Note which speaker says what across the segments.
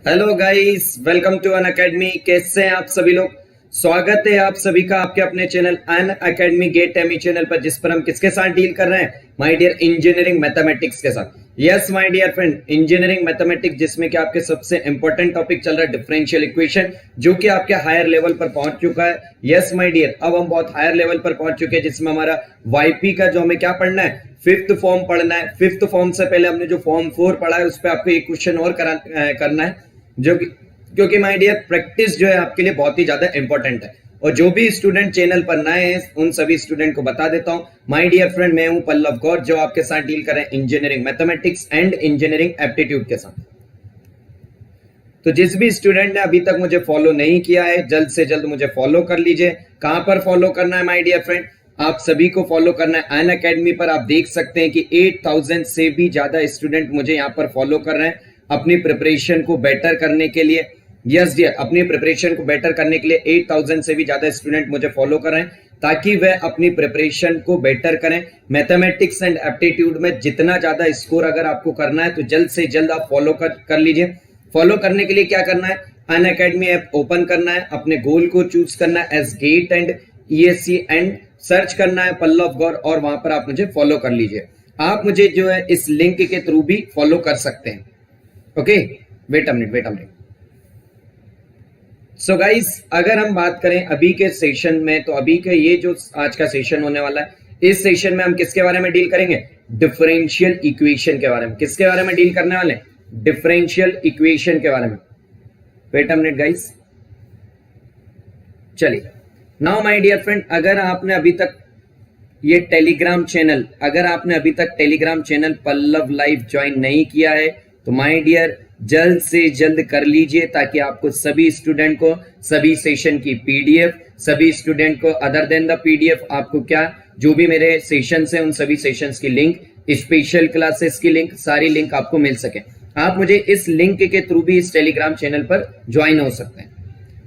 Speaker 1: Hello guys, welcome to Unacademy. कैसे हैं आप सभी लोग? स्वागत है आप सभी का आपके अपने चैनल अन अकेडमी गेट एमी चैनल पर, जिस पर हम किसके साथ डील कर रहे हैं? माय डियर इंजीनियरिंग मैथमेटिक्स के साथ। Yes my dear friend, engineering mathematics, जिसमें कि आपके सबसे इंपॉर्टेंट टॉपिक चल रहा है डिफरेंशियल इक्वेशन, जो कि आपके हायर लेवल पर पहुंच चुका है। यस माय डियर, अब हम बहुत हायर लेवल पर पहुंच चुके हैं, जिसमें हमारा वाईपी का जो हमें क्या पढ़ना है, फिफ्थ फॉर्म पढ़ना है। फिफ्थ फॉर्म से पहले हमने जो फॉर्म 4 पढ़ा है, उस पर आपको एक क्वेश्चन और करना है, जो कि क्योंकि माय डियर प्रैक्टिस जो है आपके लिए बहुत ही ज्यादा इंपॉर्टेंट है। और जो भी स्टूडेंट चैनल पर नए हैं, उन सभी स्टूडेंट को बता देता हूं, माय डियर फ्रेंड, मैं हूं पल्लव गौर, जो आपके साथ डील कर रहे हैं engineering mathematics and engineering aptitude के साथ। तो जिस भी स्टूडेंट ने अभी तक मुझे फॉलो नहीं किया है, जल्द से जल्द मुझे फॉलो कर लीजिए। कहां पर फॉलो करना है माय डियर फ्रेंड? आप सभी को फॉलो करना है अन अकेडमी पर। आप देख सकते हैं कि 8000 से भी ज्यादा स्टूडेंट मुझे यहाँ पर फॉलो कर रहे हैं अपनी प्रिपरेशन को बेटर करने के लिए। यस डियर, अपनी प्रिपरेशन को बेटर करने के लिए 8000 से भी ज्यादा स्टूडेंट मुझे फॉलो कर रहे हैं, ताकि वह अपनी प्रिपरेशन को बेटर करें। मैथमेटिक्स एंड एप्टीट्यूड में जितना ज्यादा स्कोर अगर आपको करना है, तो जल्द से जल्द आप फॉलो कर लीजिए। फॉलो करने के लिए क्या करना है? अन अकेडमी ऐप ओपन करना है, अपने गोल को चूज करना है as GATE and ESC and search करना है पल्लव गौर, और वहां पर आप मुझे फॉलो कर लीजिए। आप मुझे जो है इस लिंक के थ्रू भी फॉलो कर सकते हैं। Okay, wait a minute. So guys, अगर हम बात करें अभी के सेशन में, तो अभी के ये जो आज का सेशन होने वाला है, इस सेशन में हम किसके बारे में डील करेंगे? डिफरेंशियल इक्वेशन के बारे में। किसके बारे में डील करने वाले? डिफरेंशियल इक्वेशन के बारे में। वेट अ मिनट गाइस, चलिए। नाउ माय डियर फ्रेंड, अगर आपने अभी तक ये Telegram channel Pallav live join नहीं किया है, तो माय डियर जल्द से जल्द कर लीजिए, ताकि आपको सभी स्टूडेंट को सभी सेशन की PDF, सभी स्टूडेंट को अदर देन द PDF, आपको क्या जो भी मेरे सेशंस हैं उन सभी सेशंस की लिंक, स्पेशल क्लासेस की लिंक, सारी लिंक आपको मिल सके। आप मुझे इस लिंक के थ्रू भी इस टेलीग्राम चैनल पर ज्वाइन हो सकते हैं।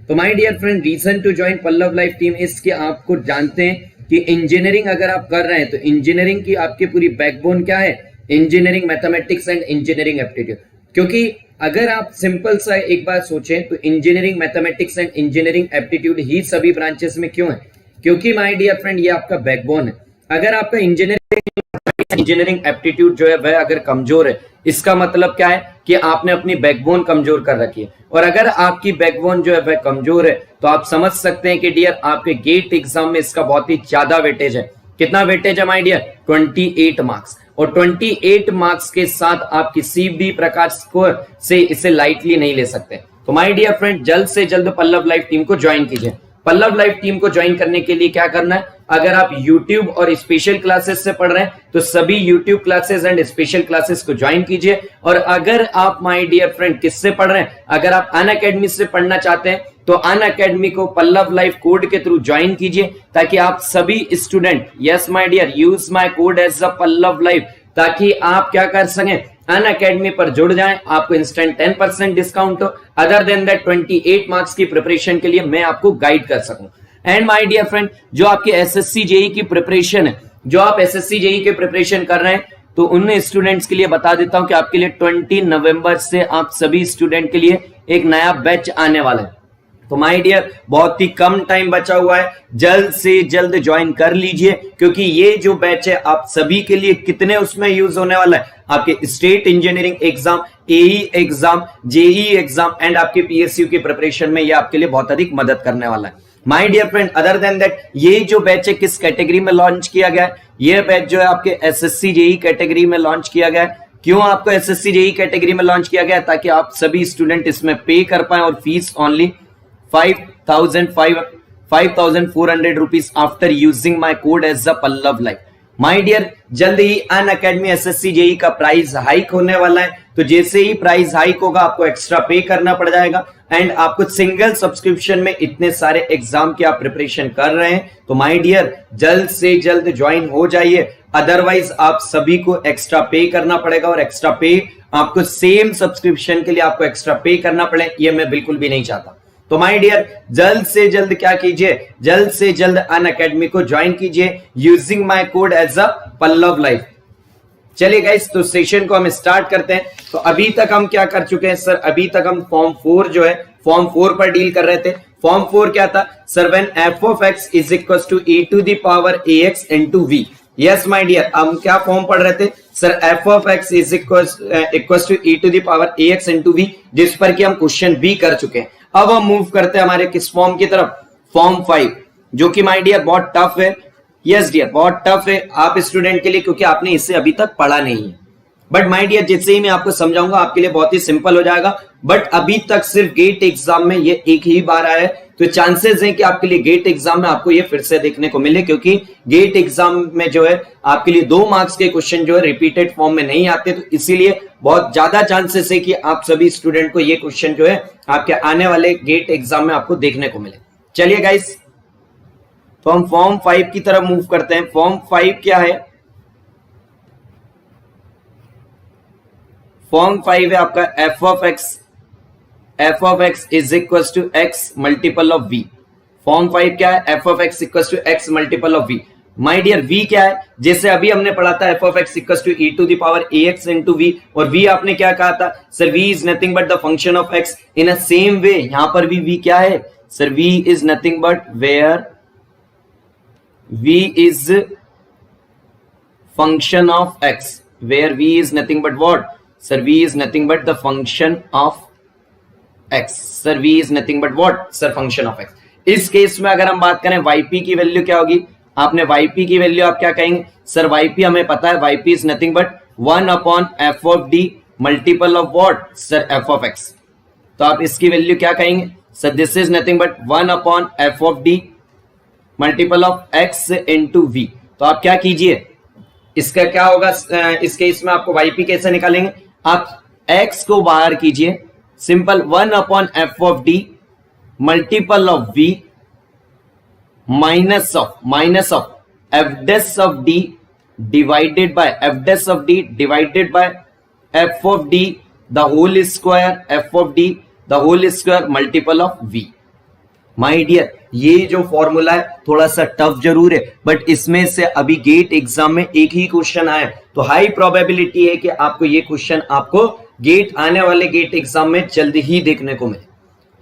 Speaker 1: तो my dear friend, reason to join Pallav live team इसके आपको जानते हैं कि इंजीनियरिंग अगर आप कर रहे हैं, तो इंजीनियरिंग की आपकी पूरी बैकबोन क्या है? Engineering mathematics and engineering aptitude. क्योंकि अगर आप सिंपल सा एक बार सोचें, तो engineering mathematics and engineering aptitude ही सभी ब्रांचेस में क्यों है? क्योंकि माय डियर फ्रेंड, ये आपका बैकबोन है। अगर आपका इंजीनियरिंग एप्टीट्यूड जो है वह अगर कमजोर है, इसका मतलब क्या है कि आपने अपनी बैकबोन कमजोर कर रखी है। और अगर आपकी बैकबोन जो है वह कमजोर है, तो आप समझ सकते हैं कि डियर आपके गेट एग्जाम में इसका बहुत ही ज्यादा वेटेज है। कितना वेटेज है माय डियर? 28 मार्क्स। और 28 मार्क्स के साथ आप किसी भी प्रकार से इसे लाइटली नहीं ले सकते। तो माय डियर फ्रेंड, जल्द से जल्द पल्लव लाइव टीम को ज्वाइन कीजिए। पल्लव लाइव टीम को ज्वाइन करने के लिए क्या करना है? अगर आप YouTube और स्पेशल क्लासेस से पढ़ रहे हैं, तो सभी YouTube classes and special classes को ज्वाइन कीजिए। और अगर आप माय डियर फ्रेंड किससे पढ़ रहे हैं, अगर आप अन अकेडमी से पढ़ना चाहते हैं, तो अन अकेडमी को पल्लव लाइव कोड के थ्रू ज्वाइन कीजिए, ताकि आप सभी student, yes my dear, use my code as a Pallav live, ताकि आप क्या कर सकें, अन अकेडमी पर जुड़ जाएं, आपको इंस्टेंट 10% डिस्काउंट हो। अदर देन दैट 28 मार्क्स की प्रिपरेशन के लिए मैं आपको गाइड कर सकूं। एंड माय डियर फ्रेंड, जो आपकी SSC JEE की प्रिपरेशन है, जो आप SSC JEE के प्रिपरेशन कर रहे हैं, तो उन स्टूडेंट्स के लिए बता देता हूं कि आपके लिए 20 नवंबर से आप सभी स्टूडेंट के लिए एक नया बैच आने वाला है। तो माय डियर, बहुत ही कम टाइम बचा हुआ है, जल्द से जल्द ज्वाइन कर लीजिए, क्योंकि ये जो बैच है आप सभी के लिए कितने उसमें यूज होने वाला है? आपके state engineering exam, AE exam, JEE exam and आपके PSU की प्रिपरेशन में ये आपके लिए बहुत अधिक मदद करने वाला है। My dear friend, other than that, ये जो बैच है किस कैटेगरी में लॉन्च किया गया है? ये बैच जो है आपके SSC JEE कैटेगरी में लॉन्च किया गया है। क्यों आपको SSC JEE कैटेगरी में लॉन्च किया गया है? ताकि आप सभी स्टूडेंट इसमें पे कर पाए, और fees only 5,400 rupees after using my code as a Pallav live. My dear, जल्द ही अन अकेडमी SSC JEE का प्राइस हाइक होने वाला है। तो जैसे ही प्राइस हाइक होगा, आपको एक्स्ट्रा पे करना पड़ जाएगा, एंड आपको सिंगल सब्सक्रिप्शन में इतने सारे एग्जाम की आप प्रिपरेशन कर रहे हैं, तो माय डियर जल्द से जल्द ज्वाइन हो जाइए। अदरवाइज आप सभी को एक्स्ट्रा पे करना पड़ेगा, और एक्स्ट्रा पे आपको सेम सब्सक्रिप्शन के लिए आपको एक्स्ट्रा पे करना पड़े, ये मैं बिल्कुल भी नहीं चाहता। तो माय डियर, जल्द से जल्द क्या कीजिए? जल्द से जल्द अन अकेडमी को ज्वाइन कीजिए using my code as a Pallav live. चलिए गाइस, तो सेशन को हम स्टार्ट करते हैं। तो अभी तक हम क्या कर चुके हैं सर? अभी तक हम फॉर्म 4 जो है, फॉर्म 4 पर डील कर रहे थे। फॉर्म 4 क्या था sir? When f of x is equals to e to the power ax into v। Yes my dear, हम क्या फॉर्म पढ़ रहे थे sir? f of x is equals to e to the power ax into v, जिस पर कि हम question भी कर चुके हैं। अब हम मूव करते हैं हमारे किस फॉर्म की तरफ? फॉर्म 5, जो कि माय डियर बहुत टफ है। यस डियर, बहुत टफ है आप स्टूडेंट के लिए, क्योंकि आपने इसे अभी तक पढ़ा नहीं है। बट माय डियर, जैसे ही मैं आपको समझाऊंगा आपके लिए बहुत ही सिंपल हो जाएगा। बट अभी तक सिर्फ गेट एग्जाम में ये एक ही बार आया है, तो चांसेस हैं कि आपके लिए गेट एग्जाम में आपको ये फिर से देखने को मिले, क्योंकि गेट एग्जाम में जो है आपके लिए 2 मार्क्स के क्वेश्चन जो है रिपीटेड फॉर्म में नहीं आते, तो इसीलिए बहुत ज्यादा चांसेस है कि आप सभी स्टूडेंट को ये क्वेश्चन जो है आपके आने वाले गेट एग्जाम में आपको देखने को मिले। चलिए गाइस, तो हम फॉर्म 5 की तरफ मूव करते हैं। फॉर्म 5 क्या है? फॉर्म 5 है आपका f of x is equals to x multiple of v। Form 5 क्या है? f of x equals to x multiple of v। My dear, v क्या है? जैसे अभी हमने पढ़ा था f of x equals to e to the power ax into v, और v आपने क्या कहा था sir? v is nothing but the function of x। in a same way यहां पर भी v क्या है sir? v is nothing but where v is function of x, where v is nothing but what sir? v is nothing but the function of x। sir v is nothing but what sir? function of x। इस case में अगर हम बात करें yp की value क्या होगी? आपने yp की वैल्यू आप क्या कहेंगे सर? yp हमें पता है yp is nothing but 1 upon f of d multiple of what sir? f of x। तो आप इसकी वैल्यू क्या कहेंगे sir? This is nothing but 1 upon f of d multiple of x into v। तो आप क्या कीजिए, इसका क्या होगा इस केस में आपको yp कैसे निकालेंगे? आप x को बाहर कीजिए, simple 1 upon f of d multiple of v minus of f dash of d divided by f of d the whole square multiple of v। My dear, ये जो फॉर्मूला है थोड़ा सा टफ जरूर है, बट इसमें से अभी गेट एग्जाम में एक ही क्वेश्चन आया, तो हाई प्रोबेबिलिटी है कि आपको ये क्वेश्चन आपको आने वाले गेट एग्जाम में जल्दी ही देखने को मिले।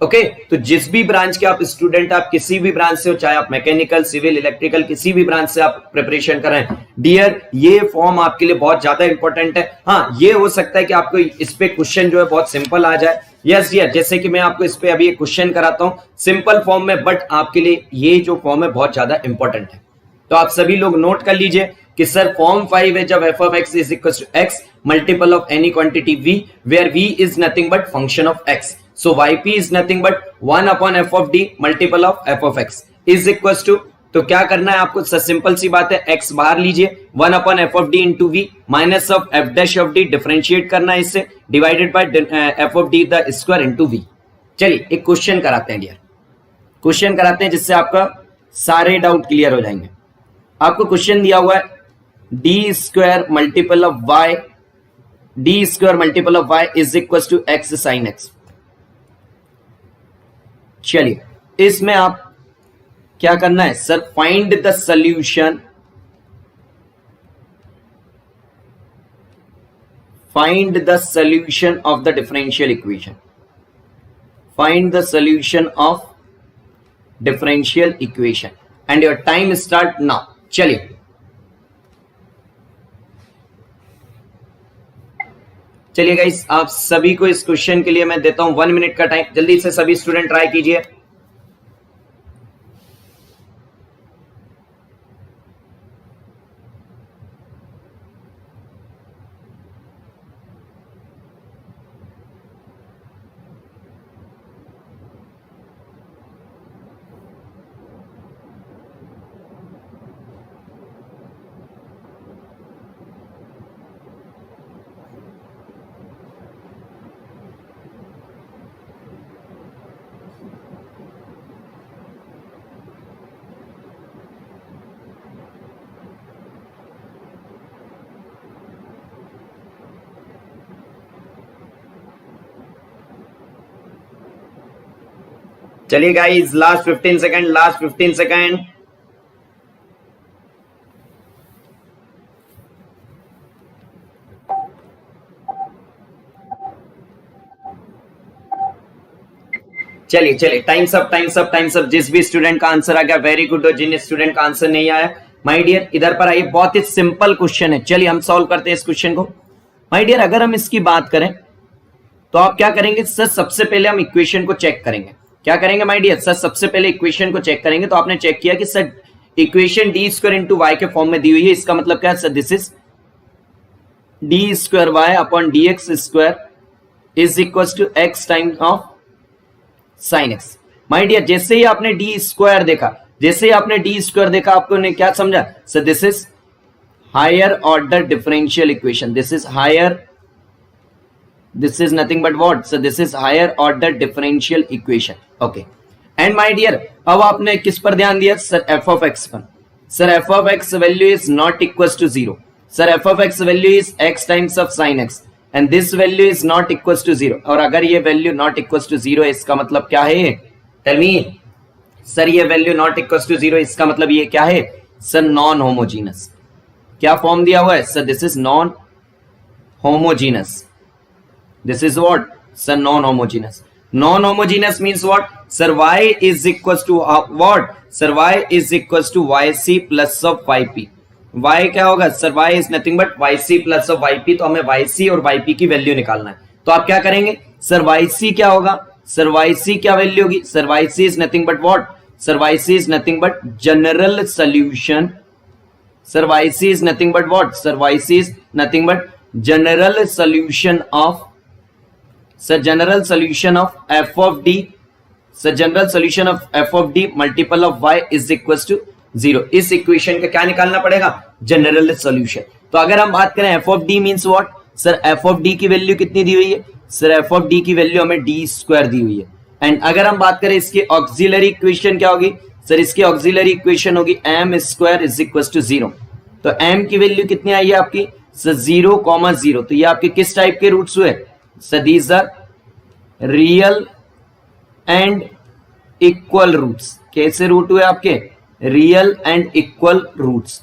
Speaker 1: ओके, तो जिस भी ब्रांच के आप स्टूडेंट, आप किसी भी ब्रांच से हो, चाहे आप मैकेनिकल, सिविल, इलेक्ट्रिकल, किसी भी ब्रांच से आप प्रिपरेशन कर रहे हैं, डियर ये फॉर्म आपके लिए बहुत ज्यादा इंपॉर्टेंट है। हाँ, ये हो सकता है कि आपको इस पे क्वेश्चन जो है बहुत सिंपल आ जाए। यस डियर, जैसे कि मैं आपको इस पे अभी एक क्वेश्चन कराता हूं सिंपल फॉर्म में, बट आपके लिए ये जो फॉर्म है बहुत ज्यादा इंपॉर्टेंट है। तो आप सभी लोग नोट कर लीजिए कि सर फॉर्म 5 है जब f of x is equals to x multiple of any quantity v where v is nothing but function of x, so yp is nothing but 1 upon f of d multiple of f of x is equals to, तो क्या करना है आपको sir? Simple सी बात है, x बाहर लीजिए, 1 upon f of d into v minus of f dash of d, differentiate करना है इससे, divided by f of d the square into v। चलिए एक क्वेश्चन कराते हैं डियर, क्वेश्चन कराते हैं जिससे आपका सारे डाउट क्लियर हो जाएंगे। आपको क्वेश्चन दिया हुआ है d square multiple of y is equal to x sine x। चलिए इसमें आप क्या करना है sir? Find the solution, of the differential equation, and your time start now. चलिए गाइस, आप सभी को इस क्वेश्चन के लिए मैं देता हूं 1 मिनट का टाइम, जल्दी से सभी स्टूडेंट ट्राई कीजिए। चलिए गाइस, लास्ट 15 सेकंड। चलिए चलिए, times up times up times up. जिस भी स्टूडेंट का आंसर आ गया वेरी गुड, और जिन स्टूडेंट का आंसर नहीं आया माय डियर इधर पर आइए, बहुत ही सिंपल क्वेश्चन है। चलिए हम सॉल्व करते हैं इस क्वेश्चन को। माय डियर अगर हम इसकी बात करें तो आप क्या करेंगे सर, सबसे पहले हम इक्वेशन को चेक करेंगे। क्या करेंगे माय डियर सर, सबसे पहले इक्वेशन को चेक करेंगे। तो आपने चेक किया कि sir equation d square into y के फॉर्म में दी हुई है, इसका मतलब क्या है sir, this is d square y upon d x square is equal to x time of sine x. My dear जैसे ही आपने डी स्क्वायर देखा, जैसे ही आपने डी स्क्वायर देखा, आपको ने क्या समझा sir, this is higher order differential equation, this is higher, this is nothing but what, so this is higher order differential equation, okay। and my dear अब आपने किस पर ध्यान दिया सर, f of x पर। Sir f of x value is not equals to 0, sir f of x value is x times of sin x and this value is not equals to 0। और अगर ये value not equals to 0 है, इसका मतलब क्या है, tell me sir, ये value not equals to 0, इसका मतलब ये क्या है सर, नॉन होमोजीनस। क्या फॉर्म दिया हुआ है sir, this is non homogeneous, this is what sir, non-homogeneous। non-homogeneous means what sir, y is equals to what sir, y is equals to yc plus of yp। y क्या होगा sir, y is nothing but yc plus of yp। तो हमें yc और yp की value निकालना है। तो आप क्या करेंगे सर, yc क्या होगा सर, yc क्या वैल्यू होगी sir, yc is nothing but what sir, yc is nothing but general solution, sir yc is nothing but what sir, yc is nothing but general solution of sir, general solution of f of d, sir general solution of f of d multiple of y is equals to 0। इस equation का क्या निकालना पड़ेगा, general solution. तो अगर हम बात करें f of d means what sir, f of d की वैल्यू कितनी दी हुई है सर, f of d की वैल्यू हमें d स्क्वायर दी हुई है। एंड अगर हम बात करें इसकी ऑक्सिलरी इक्वेशन क्या होगी सर, इसकी ऑक्सिलरी इक्वेशन होगी m square is equal to 0। तो m की वैल्यू कितनी आई है आपकी सर, 0,0। तो ये आपके किस टाइप के रूट्स हुए sir, these are real and equal roots. कैसे रूट हुए आपके, रियल एंड इक्वल रूट्स।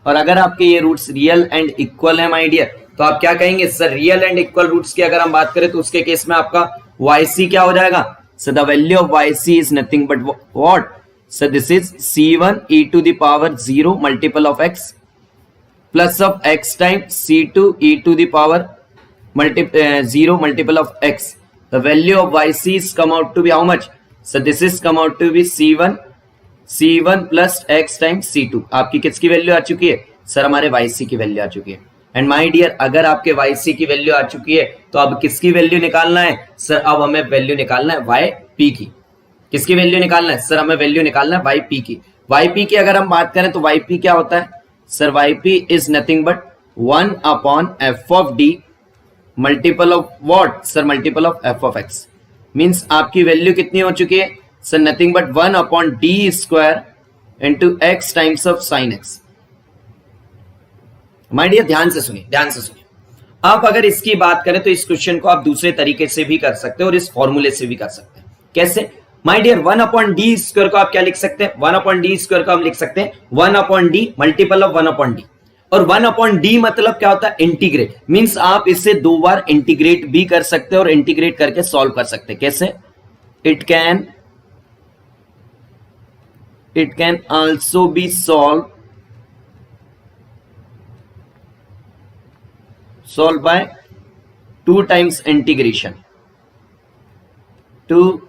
Speaker 1: और अगर आपके ये रूट्स रियल एंड इक्वल है माय डियर, तो आप क्या कहेंगे sir, real and equal roots की अगर हम बात करें तो उसके केस में आपका yc क्या हो जाएगा sir, the value of yc is nothing but what sir, this is c1 e to the power 0 multiple of x plus of x time c2 e to the power 0 multiple of x। The value of yc is come out to be how much? So this is come out to be c1 plus x times c2। आपकी किसकी value आ चुकी है sir, हमारे yc की value आ चुकी है। एंड माय डियर अगर आपके yc की वैल्यू आ चुकी है तो अब किसकी वैल्यू निकालना है सर, अब हमें वैल्यू निकालना है yp की। किसकी वैल्यू निकालना है सर, हमें वैल्यू निकालना है yp की। yp की अगर हम बात करें तो yp क्या होता है sir, yp is nothing but 1 upon f of d multiple of what sir, multiple of f of x। Means आपकी वैल्यू कितनी हो चुकी है sir, nothing but 1 upon d square into x times of sine x। My dear ध्यान से सुनिए, ध्यान से सुनिए। आप अगर इसकी बात करें तो इस क्वेश्चन को आप दूसरे तरीके से भी कर सकते हैं और इस फॉर्मूले से भी कर सकते हैं। कैसे my dear, 1 upon d square को आप क्या लिख सकते हैं, 1 अपॉन डी स्क्वायर को हम लिख सकते हैं 1 upon D multiple of 1 upon D. और 1 अपॉन डी मतलब क्या होता है, इंटीग्रेट। मींस आप इसे 2 बार इंटीग्रेट भी कर सकते हैं और इंटीग्रेट करके सॉल्व कर सकते हैं। कैसे, it can also be solve by 2 times integration, 2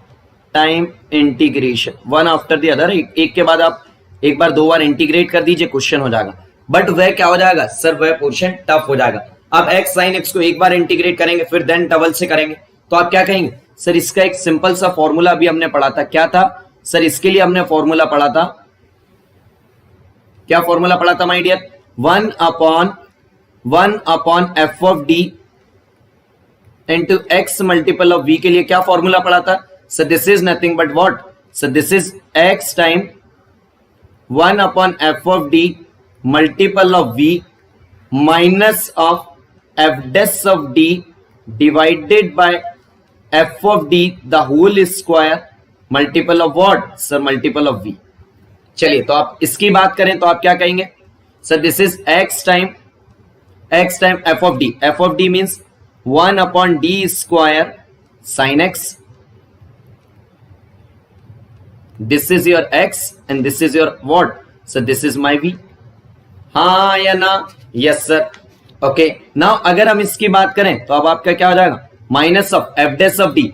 Speaker 1: time integration, one after the other. एक के बाद आप एक बार 2 बार इंटीग्रेट कर दीजिए, क्वेश्चन हो जाएगा। बट वह क्या हो जाएगा सर, वह पोर्शन टफ हो जाएगा। अब x sin x को एक बार इंटीग्रेट करेंगे फिर देन डबल से करेंगे, तो आप क्या कहेंगे सर, इसका एक सिंपल सा फॉर्मूला अभी हमने पढ़ा था। क्या था सर, इसके लिए हमने फॉर्मूला पढ़ा था, क्या फॉर्मूला पढ़ा था my dear, 1 upon f of d into x multiple of v। के लिए क्या फॉर्मूला पढ़ा था sir, this is nothing but what sir, this is x time 1 upon f of d multiple of v minus of f dash of d divided by f of d the whole square multiple of what sir, multiple of v। चलिए तो आप इसकी बात करें तो आप क्या कहेंगे sir, this is x time f of d। f of d means 1 upon d square sine x this is your x and this is your what sir, this is my v। हाँ या ना? Yes sir. Okay, now अगर हम इसकी बात करें तो अब आपका क्या हो जाएगा, minus of F dash of D.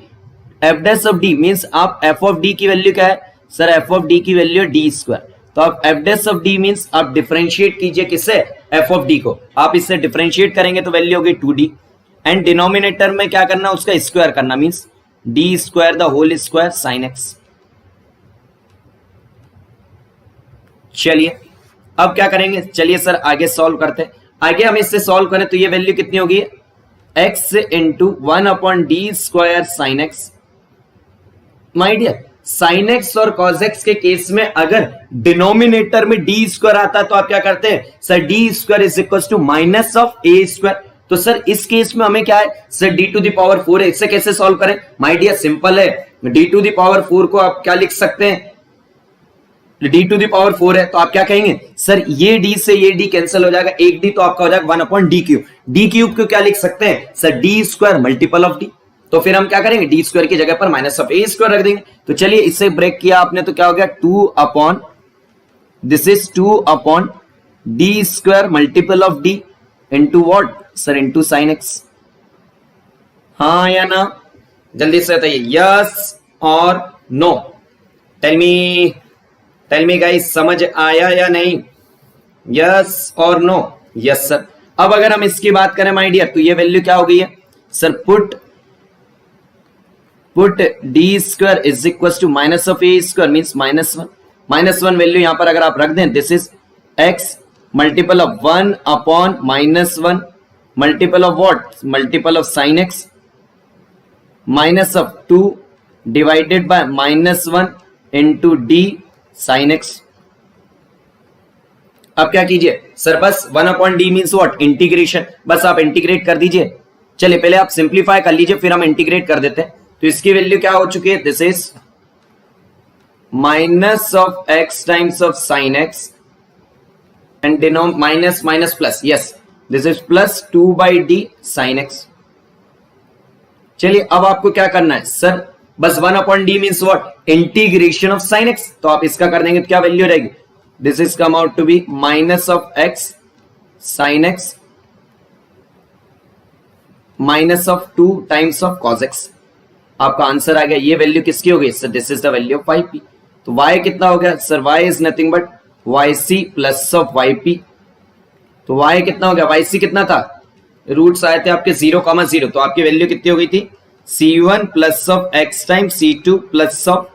Speaker 1: F dash of D means आप एफ ऑफ डी की वैल्यू क्या है सर, एफ ऑफ डी की वैल्यू डी स्क्वायर। तो आप F dash of D means आप डिफरेंशिएट कीजिए किससे, एफ ऑफ डी को। आप इससे डिफरेंशिएट करेंगे तो वैल्यू होगी 2d एंड डिनोमिनेटर में क्या करना, उसका स्क्वायर करना, means d square the whole square sine x. चलिए अब क्या करेंगे, चलिए सर आगे सॉल्व करते हैं। आगे हम इससे सॉल्व करें तो ये वैल्यू कितनी होगी, x into 1/d square sine x. My dear, sine x और कॉस एक्स के केस में अगर डिनोमिनेटर में डी स्क्वायर आता है तो आप क्या करते हैं sir, d square is equal to minus of a square. तो सर इस केस में हमें क्या है sir, d to the power 4 है। इसे कैसे सॉल्व करें, माय डियर सिंपल है, डी टू द पावर 4 को आप क्या लिख सकते हैं, डी टू द पावर 4 है तो आप क्या कहेंगे सर, ये डी से ये डी कैंसिल हो जाएगा, एक डी तो आपका हो जाएगा 1/डी क्यूब। डी क्यूब को क्या लिख सकते हैं sir, d square multiple of D. तो फिर हम क्या करेंगे, डी स्क्वायर की जगह पर माइनस ऑफ ए स्क्वायर रख देंगे। तो चलिए इससे ब्रेक किया आपने तो क्या हो गया, 2 this is 2 D square multiple of D into what sir, into sine x. हाँ या ना? जल्दी से बताइए यस और नो। टेल मी गाइस, समझ आया या नहीं, यस और नो? Yes sir. अब अगर हम इसकी बात करें माय डियर तो ये वैल्यू क्या हो गई है sir, put d square is equal to minus of a square means -1 value यहां पर अगर आप रख दें, this is x multiple of 1/-1 multiple of what, multiple of sine x minus of 2 divided by -1 into d sine x. अब क्या कीजिए sir, बस 1/d मीन्स व्हाट, इंटीग्रेशन, बस आप इंटीग्रेट कर दीजिए। चलिए पहले आप सिंप्लीफाई कर लीजिए फिर हम इंटीग्रेट कर देते हैं। तो इसकी वैल्यू क्या हो चुकी है, this is minus of x times of sine x and denom minus plus, yes this is plus 2/d sine x. चलिए अब आपको क्या करना है सर, बस 1/d means what, integration of sine x. तो आप इसका कर देंगे तो क्या वैल्यू रहेगी, this is come out to be minus of x sine x minus of 2 times of cos x. आपका आंसर आ गया, ये वैल्यू किसकी हो गई sir, this is the value of yp। तो y कितना हो गया sir, y is nothing but yc plus of yp। तो y कितना हो गया, yc कितना था, रूट्स आए थे आपके 0,0, तो आपकी वैल्यू कितनी हो गई थी, c1 plus of x times c2 plus of,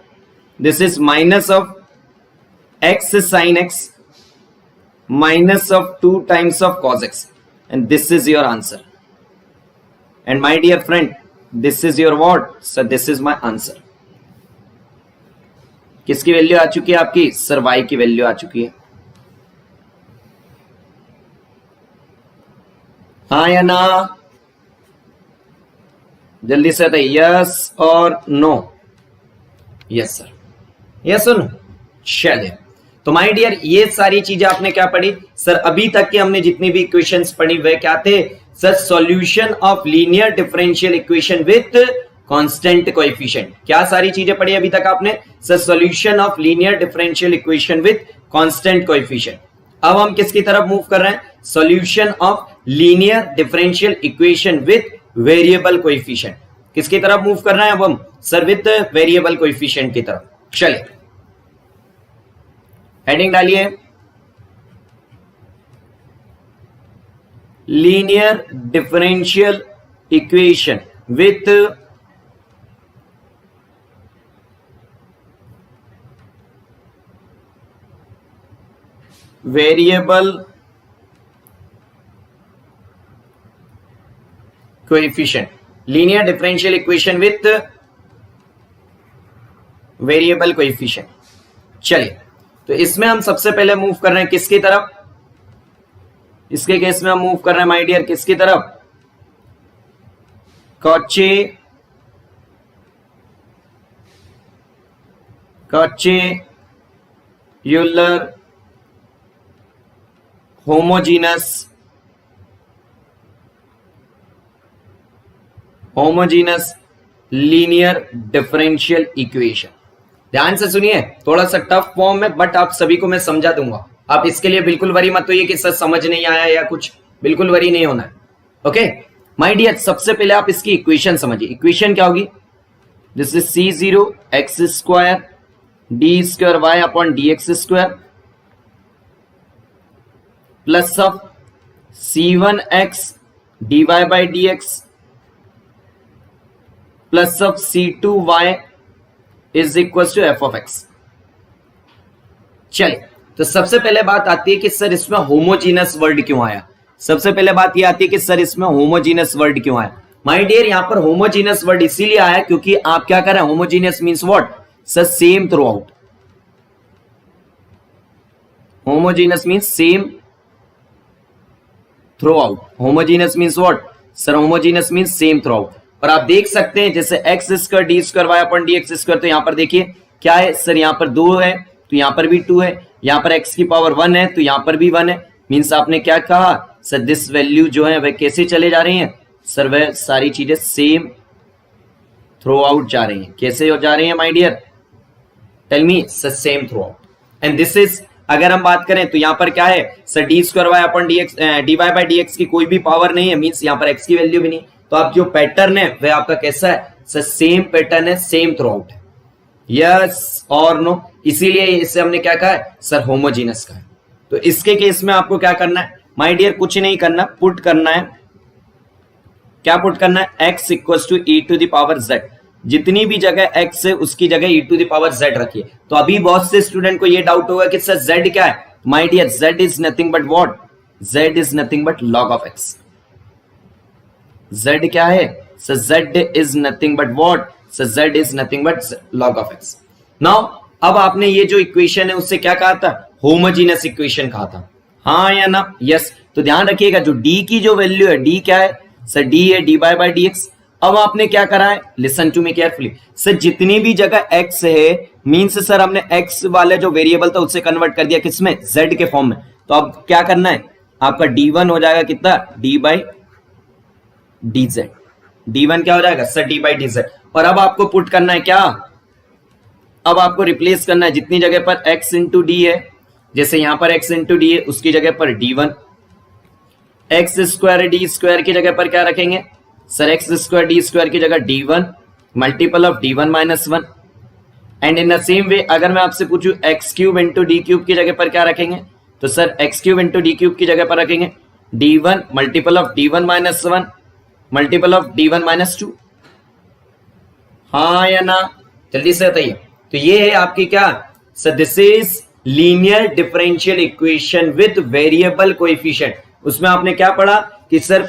Speaker 1: this is minus of x sin x minus of 2 times of cos x, and this is your answer. And my dear friend, this is your what? So this is my answer. किसकी value आ चुकी है आपकी sir, y की value आ चुकी है। हाँ या ना? जल्दी से बताइए यस और नो। यस सर, यस और नो। चलिए तो माय डियर ये सारी चीजें आपने क्या पढ़ी सर, अभी तक के हमने जितनी भी इक्वेशंस पढ़ी वे क्या थे sir, solution of linear differential equation with constant coefficient. क्या सारी चीजें पढ़ी अभी तक आपने sir, solution of linear differential equation with constant coefficient. अब हम किसकी तरफ मूव कर रहे हैं, solution of linear differential equation with variable coefficient. किसकी तरफ मूव कर रहे हैं अब हम सर, विथ वेरिएबल कोएफिशिएंट की तरफ। चलिए हेडिंग डालिए, linear differential equation with variable coefficient. Linear differential equation with variable coefficient. चलिए तो इसमें हम सबसे पहले मूव कर रहे हैं किसकी तरफ, इसके केस में हम मूव कर रहे हैं माय डियर किसकी तरफ, Cauchy Euler homogeneous linear differential equation. ध्यान से सुनिए, थोड़ा सा टफ फॉर्म है बट आप सभी को मैं समझा दूंगा। आप इसके लिए बिल्कुल वरी मत होइए कि सर समझ नहीं आया या कुछ, बिल्कुल वरी नहीं होना है। ओके माय डियर, सबसे पहले आप इसकी इक्वेशन समझिए। इक्वेशन क्या होगी? This is C0 x square d square y upon d x square plus of C1x dy by dx plus of C2y is equal to f of x। चलिए, तो सबसे पहले बात आती है कि सर इसमें होमोजीनस वर्ड क्यों आया। सबसे पहले बात यह आती है कि सर इसमें होमोजीनस वर्ड क्यों आया। माय डियर, यहां पर होमोजीनस वर्ड इसीलिए आया क्योंकि आप क्या कर रहे हैं, homogeneous means what sir, same throughout. Homogeneous means same throughout. Homogeneous means what sir, homogeneous means same throughout. और आप देख सकते हैं जैसे x square d square y upon d x square, तो यहां पर देखिए क्या है सर, यहां पर 2 है तो यहां पर भी 2 है, यहां पर x की पावर 1 है तो यहां पर भी 1 है। मींस आपने क्या कहा सर, दिस वैल्यू जो है वह कैसे चले जा रही हैं सर, वह सारी चीजें सेम थ्रू आउट जा रही हैं। कैसे हो जा रही हैं my dear, tell me sir, same throughout. And this is, अगर हम बात करें तो यहां पर क्या है sir, d square y upon d x d y by d x की कोई भी पावर नहीं है, मींस यहां पर x की वैल्यू भी नहीं। तो आप जो पैटर्न है वह आपका कैसा है सर, सेम पैटर्न है, सेम थ्रू आउट है। यस और नो, इसीलिए इसे हमने क्या कहा है सर, होमोजीनस का है। तो इसके केस में आपको क्या करना है माय डियर, कुछ नहीं करना, पुट करना है। क्या पुट करना है, x equal to e to the power z। जितनी भी जगह x है उसकी जगह e to the power z रखिए। तो अभी बहुत से स्टूडेंट को यह डाउट होगा कि सर z क्या है। My dear, z is nothing but what, z is nothing but log of x। z क्या है sir, z is nothing but what sir, z is nothing but log of x। Now अब आपने ये जो equation है उससे क्या कहा था, होमोजीनस इक्वेशन कहा था, हाँ या ना, यस। तो ध्यान रखिएगा जो d की जो वैल्यू है, d क्या है सर, d है dy बाई dx। अब आपने क्या करा है, listen to me carefully sir, जितनी भी जगह x है मींस सर हमने x वाले जो वेरिएबल था उससे कन्वर्ट कर दिया किसमें, z के फॉर्म में। तो अब क्या करना है, आपका d1 हो जाएगा कितना, d बाई dz। d1 क्या हो जाएगा सर, d बाई dz। और अब आपको पुट करना है क्या, अब आपको रिप्लेस करना है जितनी जगह पर x इंटू डी है, जैसे यहां पर x इंटू डी है उसकी जगह पर d1, x square d square की जगह पर क्या रखेंगे sir, x square d square की जगह d1 multiple of d1 minus 1। And in the same way अगर मैं आपसे पूछूं x cube into D cube की जगह पर क्या रखेंगे, तो sir x cube into D cube की जगह पर रखेंगे d1 multiple of d1 minus 1 multiple of d1 minus 2। हाँ या ना, जल्दी से बताइए। तो ये है आपकी क्या sir, this is linear differential equation with variable coefficient. उसमें आपने क्या पढ़ा कि sir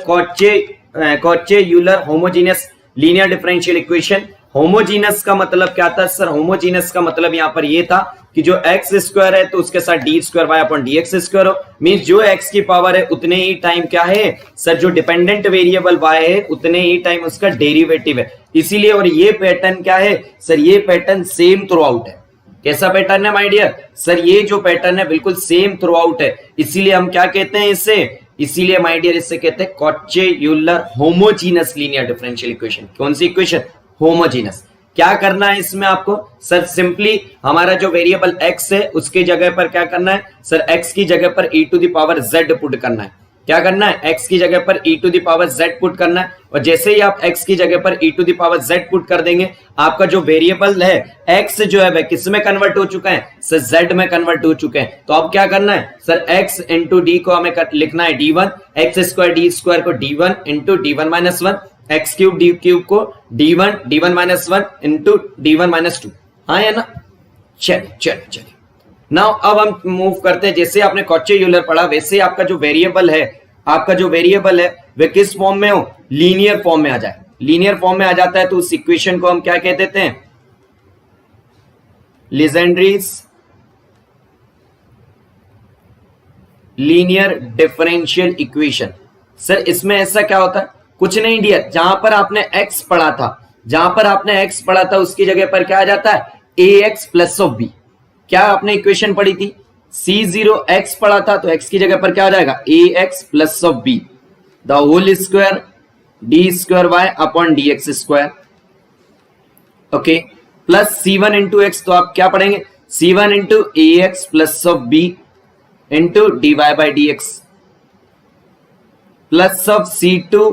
Speaker 1: Cauchy Euler homogeneous linear differential equation. Homogeneous का मतलब क्या था सर, होमोजीनियस का मतलब यहां पर ये था कि जो एक्स स्क्वायर है तो उसके साथ d square y upon d x square हो, मींस जो एक्स की पावर है उतने ही टाइम क्या है सर, जो डिपेंडेंट वेरिएबल वाई है उतने ही टाइम उसका डेरिवेटिव है, इसीलिए। और ये पैटर्न क्या है सर, ये पैटर्न सेम थ्रू आउट है। कैसा पैटर्न है माय डियर सर, ये जो पैटर्न है बिल्कुल सेम थ्रू आउट है, इसीलिए हम क्या कहते हैं इसे, इसीलिए माय डियर इसे कहते हैं Cauchy Euler homogeneous linear differential equation. कौन सी इक्वेशन, होमोजीनस। क्या करना है इसमें आपको सर, सिंपली हमारा जो वेरिएबल x है उसकी जगह पर क्या करना है सर, x की जगह पर e to the power z put करना है। क्या करना है, x की जगह पर e to the power z put करना है। और जैसे ही आप x की जगह पर e to the power z put कर देंगे, आपका जो वेरिएबल है x जो है वह किस में कन्वर्ट हो चुका है सर, z में कन्वर्ट हो चुके हैं। तो अब क्या करना है सर, x इंटू डी को हमें लिखना है d1, x square d square को d1 into d1 minus 1, x cube D cube को d1 minus 1 into d1 minus 2। हाँ या ना, चलिए नाउ अब हम मूव करते हैं। जैसे आपने कॉचे यूलर पढ़ा वैसे आपका जो वेरिएबल है, आपका जो वेरिएबल है वह किस फॉर्म में हो, लीनियर फॉर्म में आ जाए। लीनियर फॉर्म में आ जाता है तो उस इक्वेशन को हम क्या कह देते हैं, लीजेंड्रीज लीनियर डिफरेंशियल इक्वेशन। सर इसमें ऐसा क्या होता है, कुछ नहीं डियर, जहां पर आपने x पढ़ा था, जहां पर आपने x पढ़ा था उसकी जगह पर क्या आ जाता है, ax प्लस ऑफ b। क्या आपने इक्वेशन पढ़ी थी, C0x पढ़ा था, तो x की जगह पर क्या आ जाएगा, ax plus of b the whole square d square y upon d x square. Okay, plus C1 into x, तो आप क्या पढ़ेंगे C1 into a x plus of b into d y by d x plus of C2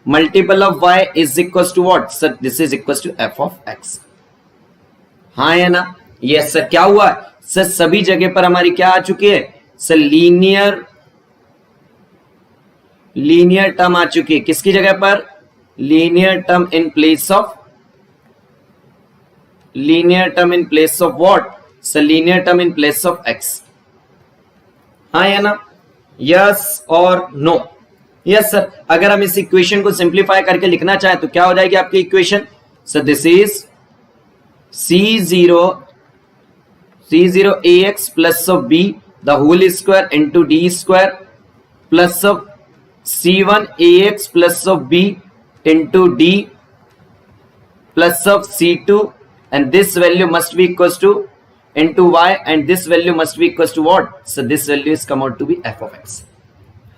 Speaker 1: multiple of y is equal to what sir, this is equal to f of x। हाँ या ना? Yes sir. क्या हुआ sir, सभी जगह पर हमारी क्या आ चुकी है सर, लीनियर टर्म आ चुकी है। किसकी जगह पर? Linear term in place of what sir, linear term in place of x। हाँ या ना? यस और नो? Yes sir. अगर हम इस इक्वेशन को सिंप्लीफाई करके लिखना चाहें तो क्या हो जाएगी आपकी equation sir, this is C0 ax plus of b the whole square into d square plus of C1 ax plus of b into d plus of C2 and this value must be equal to into y and this value must be equal to what sir, this value is come out to be f of x।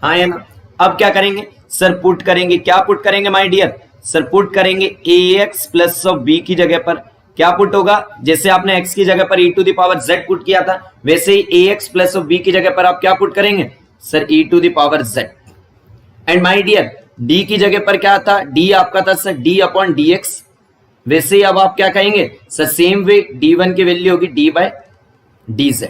Speaker 1: हाँ है ना? अब क्या करेंगे sir, put करेंगे। क्या put करेंगे my dear sir, put करेंगे ax प्लस ऑफ b की जगह पर क्या पुट होगा, जैसे आपने x की जगह पर e to the power z put किया था, वैसे ही ax प्लस ऑफ b की जगह पर आप क्या पुट करेंगे sir, e to the power z। And my dear d की जगह पर क्या था, d आपका था सर d अपॉन dx, वैसे ही अब आप क्या कहेंगे सर, सेम वे d1 की वैल्यू होगी d by dz।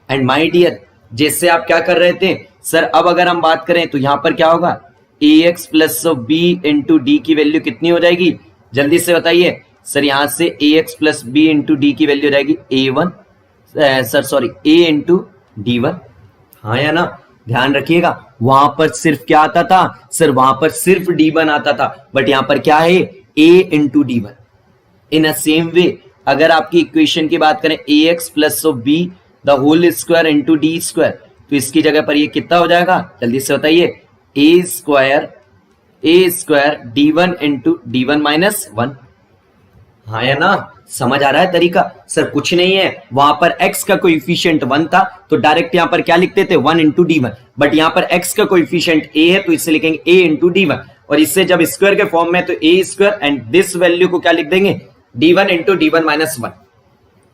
Speaker 1: And my dear जैसे आप क्या कर रहे थे सर, अब अगर हम बात करें तो यहां पर क्या होगा, ax plus of b into d की वैल्यू कितनी हो जाएगी, जल्दी से बताइए सर। यहां से ax plus b into d की वैल्यू रहेगी a1 sir sorry a into d1। हाँ या ना? ध्यान रखिएगा, वहां पर सिर्फ क्या आता था सर, वहां पर सिर्फ d1 आता था, बट यहां पर क्या है a into d1। In a same way अगर आपकी इक्वेशन की बात करें ax plus of b the whole square into d square, तो इसकी जगह पर ये कितना हो जाएगा, जल्दी से बताइए, a square d1 into d1 minus 1। हाँ या ना? समझ आ रहा है तरीका सर? कुछ नहीं है, वहां पर x का कोएफिशिएंट 1 था तो डायरेक्ट यहां पर क्या लिखते थे 1 इंटू d1, बट यहां पर x का कोएफिशिएंट a है तो इससे लिखेंगे a इंटू d1, और इससे जब स्क्वायर के फॉर्म में तो a square and this value को क्या लिख देंगे d1 इंटू d1 माइनस 1।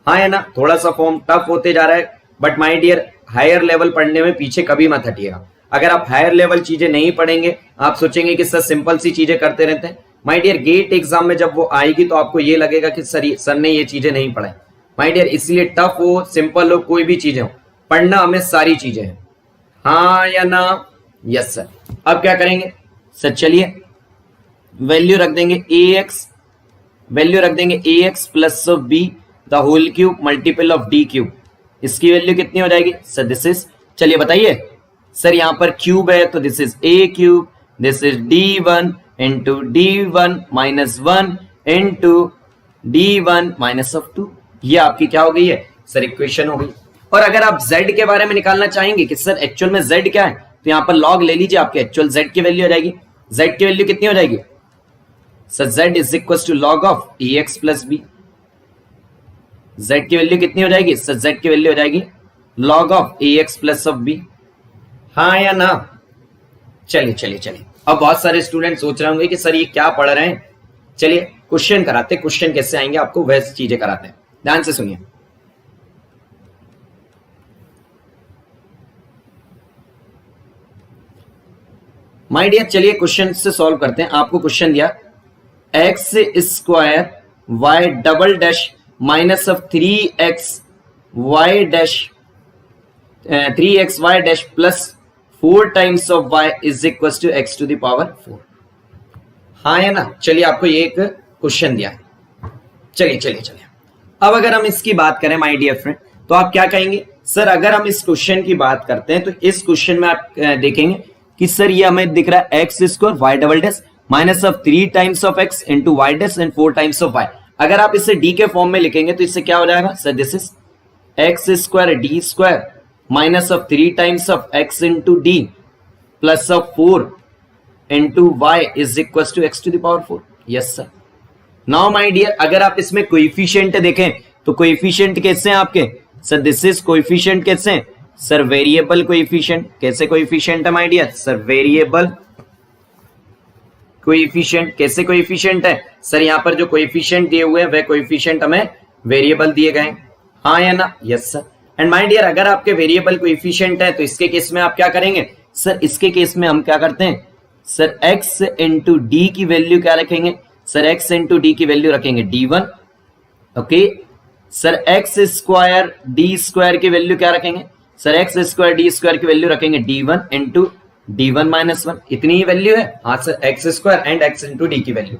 Speaker 1: हाँ है ना? थोड़ा सा फॉर्म टफ होते जा रहा है, but my dear higher level पढ़ने में पीछे कभी मत हटिएगा। अगर आप हायर लेवल चीजें नहीं पढ़ेंगे, आप सोचेंगे कि सर सिंपल सी चीजें करते रहते हैं, माय डियर गेट एग्जाम में जब वो आएगी तो आपको ये लगेगा कि सर ने ये चीजें नहीं पढ़ाई। माय डियर इसलिए टफ हो सिंपल हो कोई भी चीजें हो, पढ़ना हमें सारी चीजें हैं। हाँ या ना? Yes sir. अब क्या करेंगे सर, चलिए वैल्यू रख देंगे ax plus of b the whole cube multiple of d cube, इसकी वैल्यू कितनी हो जाएगी सर, दिस इज, चलिए बताइए सर, यहां पर क्यूब है तो this is a cube, this is d1 into d1 minus 1 into d1 minus of 2। ये आपकी क्या हो गई है सर, इक्वेशन हो गई। और अगर आप z के बारे में निकालना चाहेंगे कि सर एक्चुअल में z क्या है, तो यहां पर लॉग ले लीजिए, आपके एक्चुअल z की वैल्यू हो जाएगी। z की वैल्यू कितनी हो जाएगी sir, z is equal to log of ax plus b। z की वैल्यू कितनी हो जाएगी सर, z की वैल्यू हो जाएगी log of ax plus of b। हाँ या ना? चलिए अब बहुत सारे स्टूडेंट सोच रहे होंगे कि सर ये क्या पढ़ रहे हैं, चलिए क्वेश्चन कराते, क्वेश्चन कैसे आएंगे आपको वैसी चीजें कराते हैं, ध्यान से सुनिए। माय डियर चलिए क्वेश्चन से सॉल्व करते हैं। आपको क्वेश्चन दिया x square y double dash minus of 3x y dash plus 4 times of y is equal to x to the power 4। हाँ है ना? चलिए आपको ये एक क्वेश्चन दिया है। चलिए अब अगर हम इसकी बात करें माय डियर फ्रेंड, तो आप क्या कहेंगे सर, अगर हम इस क्वेश्चन की बात करते हैं तो इस क्वेश्चन में आप देखेंगे कि सर ये हमें दिख रहा है x square y double dash minus of 3 times of x into y dash and 4 times of y। अगर आप इसे d के फॉर्म में लिखेंगे तो इससे क्या हो जाएगा sir, this is x square d square minus of 3 times of x into d plus of 4 into y is equal to x to the power 4। Yes sir. Now my dear अगर आप इसमें कोएफिशिएंट देखें तो coefficient कैसे हैं आपके sir, this is coefficient कैसे हैं सर, वेरिएबल कोएफिशिएंट। कैसे कोएफिशिएंट है my dear sir, variable coefficient. कैसे कोएफिशिएंट है सर, यहां पर जो कोएफिशिएंट दिए हुए हैं वह कोएफिशिएंट हमें वेरिएबल दिए गए, हाँ या ना? Yes sir. And my dear, अगर आपके वेरिएबल कोएफिशिएंट है तो इसके केस में आप क्या करेंगे सर? इसके केस में हम क्या करते हैं सर, x इंटू डी की वैल्यू क्या रखेंगे सर? x इंटू डी की वैल्यू रखेंगे d1, okay sir. x square d square की वैल्यू क्या रखेंगे sir? x square d square की वैल्यू रखेंगे d1 इंटू d1 माइनस 1, इतनी ही वैल्यू है, हाँ sir, x square and x into d की वैल्यू।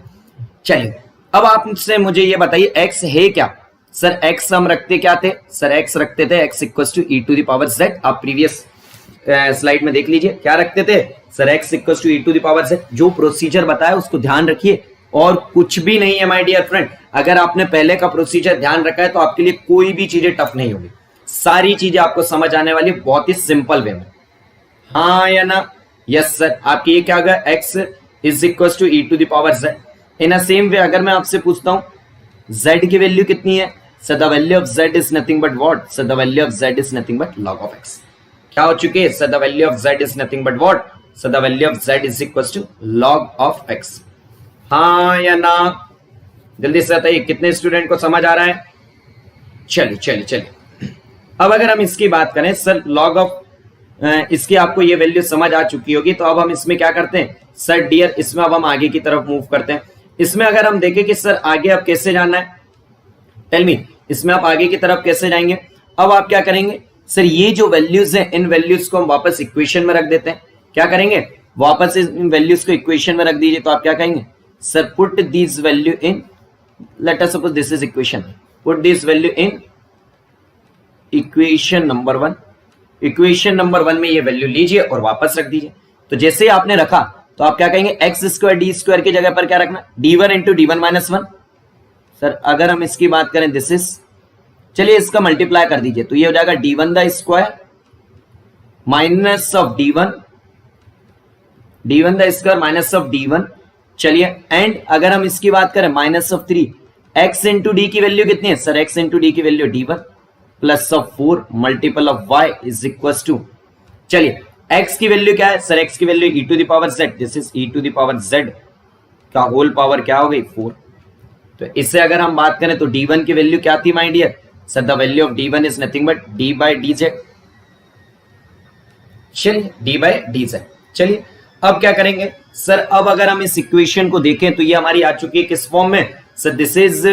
Speaker 1: चलिए अब आपसे मुझे ये बताइए x है क्या सर? x हम रखते क्या थे सर? x रखते थे x equal to e to the power z। आप प्रीवियस स्लाइड में देख लीजिए क्या रखते थे sir? x equal to e to the power z। जो प्रोसीजर बताया उसको ध्यान रखिए और कुछ भी नहीं है माय डियर फ्रेंड। अगर आपने पहले का प्रोसीजर ध्यान रखा है तो आपके लिए कोई भी चीजें टफ नहीं होगी, सारी चीजें आपको समझ आने वाली बहुत ही सिंपल वे में, हाँ या ना? Yes sir. आपकी ये क्या होगा? x is equal to e to the power z। In a same way अगर मैं आपसे पूछता हूं z की वैल्यू कितनी है sir? The value of z is nothing but what sir? The value of z is nothing but log of x। क्या हो चुके हैं sir? The value of z is nothing but what sir? The value of z is equal to log of x, हाँ या ना? जल्दी से बताइए कितने स्टूडेंट को समझ आ रहा है? चलिए चलिए चलिए, अब अगर हम इसकी बात करें सर, log ऑफ इसकी आपको ये वैल्यू समझ आ चुकी होगी, तो अब हम इसमें क्या करते हैं सर डियर? इसमें अब हम आगे की तरफ मूव करते हैं। इसमें अगर हम देखें कि सर आगे अब कैसे जाना है, टेल मी, इसमें आप आगे की तरफ कैसे जाएंगे? अब आप क्या करेंगे सर? ये जो वैल्यूज हैं इन वैल्यूज को हम वापस इक्वेशन में रख देते हैं। क्या करेंगे? वापस इन वैल्यूज को इक्वेशन में रख दीजिए। तो आप क्या कहेंगे sir? Put this value in, let us suppose this is equation, put this value in equation number 1। Equation number 1 में ये वैल्यू लीजिए और वापस रख दीजिए। तो जैसे ही आपने रखा तो आप क्या कहेंगे? एक्स स्क्वायर डी स्क्वायर की जगह पर क्या रखना? d1 into d1 minus 1। Sir अगर हम इसकी बात करें, दिस इज, चलिए इसका मल्टीप्लाई कर दीजिए तो ये हो जाएगा d1 the square minus of d1 the square minus of d1। चलिए एंड अगर हम इसकी बात करें minus of 3, x into d की वैल्यू कितनी है सर? x इंटू डी की value d1 plus of 4 multiple of y is equal to, चलिए x की वैल्यू क्या है सर? x की value e to the power z, this is e to the power z का whole power क्या हो गई? 4। तो इससे अगर हम बात करें तो d1 की वैल्यू क्या थी my dear sir? The value of d1 is nothing but d by d z. चलिए d बाई डी जेड। चलिए अब क्या करेंगे सर? अब अगर हम इस इक्वेशन को देखें तो ये हमारी आ चुकी है किस फॉर्म में सर? दिस इज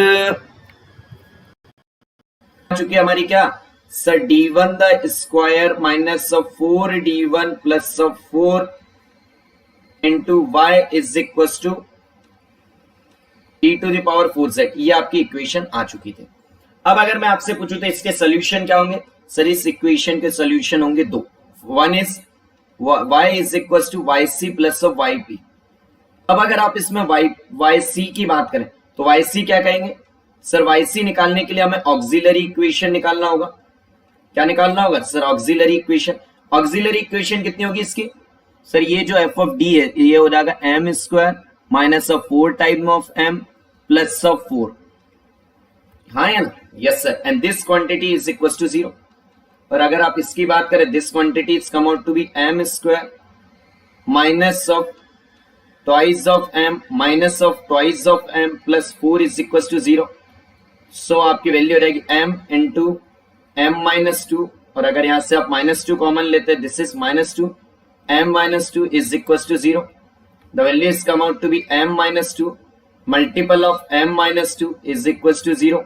Speaker 1: आ चुकी है हमारी क्या sir? d1 the square minus of 4d1 plus of 4 into y is equal to e to the power 4z। ये आपकी इक्वेशन आ चुकी थी। अब अगर मैं आपसे पूछूं तो इसके सॉल्यूशन क्या होंगे सर? इस इक्वेशन के सॉल्यूशन होंगे दो। One is y is equal to y c plus of y p. अब अगर आप इसमें वाई सी की बात करें तो वाई सी क्या कहेंगे सर? वाई सी निकालने के लिए हमें ऑक्सिलरी इक्वेशन निकालना होगा। क्या निकालना होगा sir? Auxiliary equation. Auxiliary equation कितनी होगी इसकी सर? ये जो एफ ऑफ डी है ये हो जाएगा m square minus of 4 time of m plus of 4, हाँ या ना? Yes sir. And this quantity is equal to 0। और अगर आप इसकी बात करें, this quantity is come out to be m square minus of twice of m minus of twice of m plus 4 is equal to 0। So आपकी value हो जाएगी m into M minus 2, और अगर यहां से आप माइनस 2 कॉमन लेते हैं, this is minus 2 m minus 2 is equal to 0। The value is come out to be m minus 2 multiple of m minus 2 is equals to 0.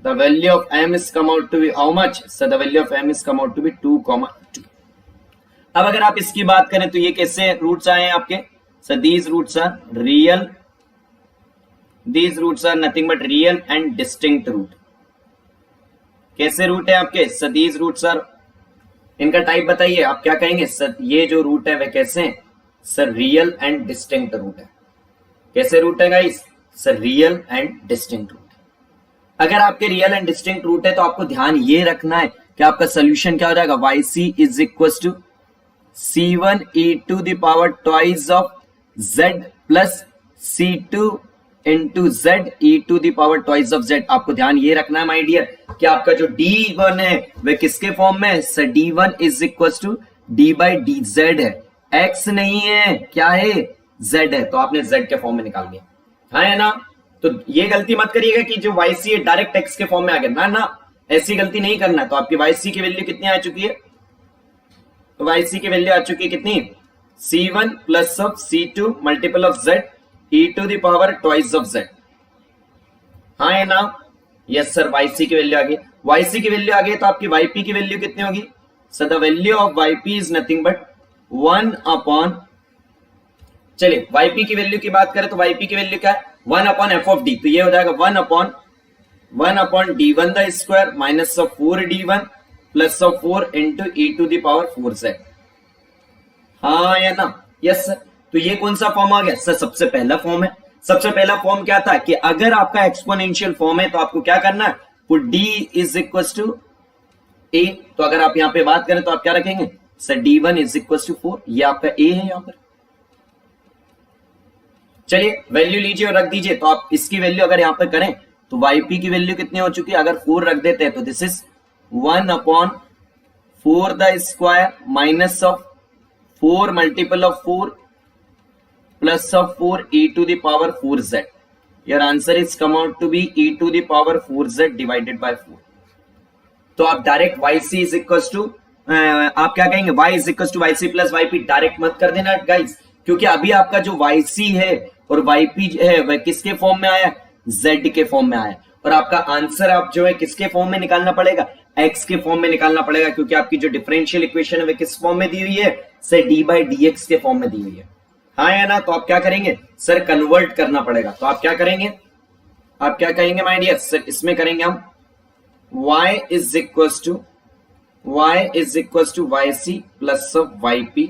Speaker 1: The value of m is come out to be how much? So the value of m is come out to be 2, 2. अब अगर आप इसकी बात करें तो ये कैसे roots आए हैं आपके sir? these roots are real, these roots are nothing but real and distinct root. कैसे रूट है आपके सर? these roots are, इनका टाइप बताइए आप क्या कहेंगे सर? ये जो रूट है वे कैसे हैं sir? Real and distinct root है। कैसे रूट है guys sir? Real and distinct root. अगर आपके रियल एंड डिस्टिंक्ट रूट है तो आपको ध्यान ये रखना है कि आपका सोल्यूशन क्या हो जाएगा? Y c is equal to c1 e to the power twice of z plus c2 into z e to the power twice of z। आपको ध्यान ये रखना है माय डियर कि आपका जो d1 है वह किसके फॉर्म में है sir? d1 is equal to d by d z है, x नहीं है, क्या है? z है। तो आपने z के फॉर्म में निकाल दिया, हाँ है ना?
Speaker 2: तो ये गलती मत करिएगा कि जो yc है डायरेक्ट x के फॉर्म में आ गया, ना ना, ऐसी गलती नहीं करना है। तो आपकी yc की वैल्यू कितनी आ चुकी है? तो yc की वैल्यू आ चुकी है कितनी? c1 plus of c2 multiple of z e to the power twice of z। हाँ है ना? यस सर, yc की वैल्यू आ गई। yc की वैल्यू आ गई तो आपकी yp की वैल्यू कितनी होगी? So the value of yp is nothing but 1 upon, चलिए yp की वैल्यू की बात करें तो yp की वैल्यू क्या है? 1 अपॉन एफ ऑफ डी। तो ये हो जाएगा 1 upon d1 the square minus of 4d1 plus of 4 into e to the power 4z। हाँ या ना? Yes sir. तो ये कौन सा फॉर्म आ गया सर? सबसे पहला फॉर्म है। सबसे पहला फॉर्म क्या था कि अगर आपका एक्सपोनेंशियल फॉर्म है तो आपको क्या करना है? Put d is equal to a। तो अगर आप यहां पे बात करें तो आप क्या रखेंगे sir? d1 is equal to 4। ये आपका a है यहां पर। चलिए वैल्यू लीजिए और रख दीजिए। तो आप इसकी वैल्यू अगर यहां पर करें तो yp की वैल्यू कितनी हो चुकी है? अगर 4 रख देते हैं तो this is 1 upon 4 the square minus of 4 multiple of 4 plus of 4 e to the power 4z। Your answer is come out to be e to the power 4z divided by 4। तो आप direct yc is equal to, आप क्या कहेंगे? y is equal to yc plus yp। Direct मत कर देना guys, क्योंकि अभी आपका जो yc है और yp है वह किसके फॉर्म में आया? z के फॉर्म में आया। और आपका आंसर आप जो है किसके फॉर्म में निकालना पड़ेगा? x के फॉर्म में निकालना पड़ेगा, क्योंकि आपकी जो डिफरेंशियल इक्वेशन है वह किस फॉर्म में दी हुई है? से d बाई dx के फॉर्म में दी हुई है। हाँ या ना? तो आप क्या करेंगे सर? कन्वर्ट करना पड़ेगा। तो आप क्या करेंगे? आप क्या कहेंगे माय डियर? सर इसमें करेंगे हम y is equal to yc plus of yp।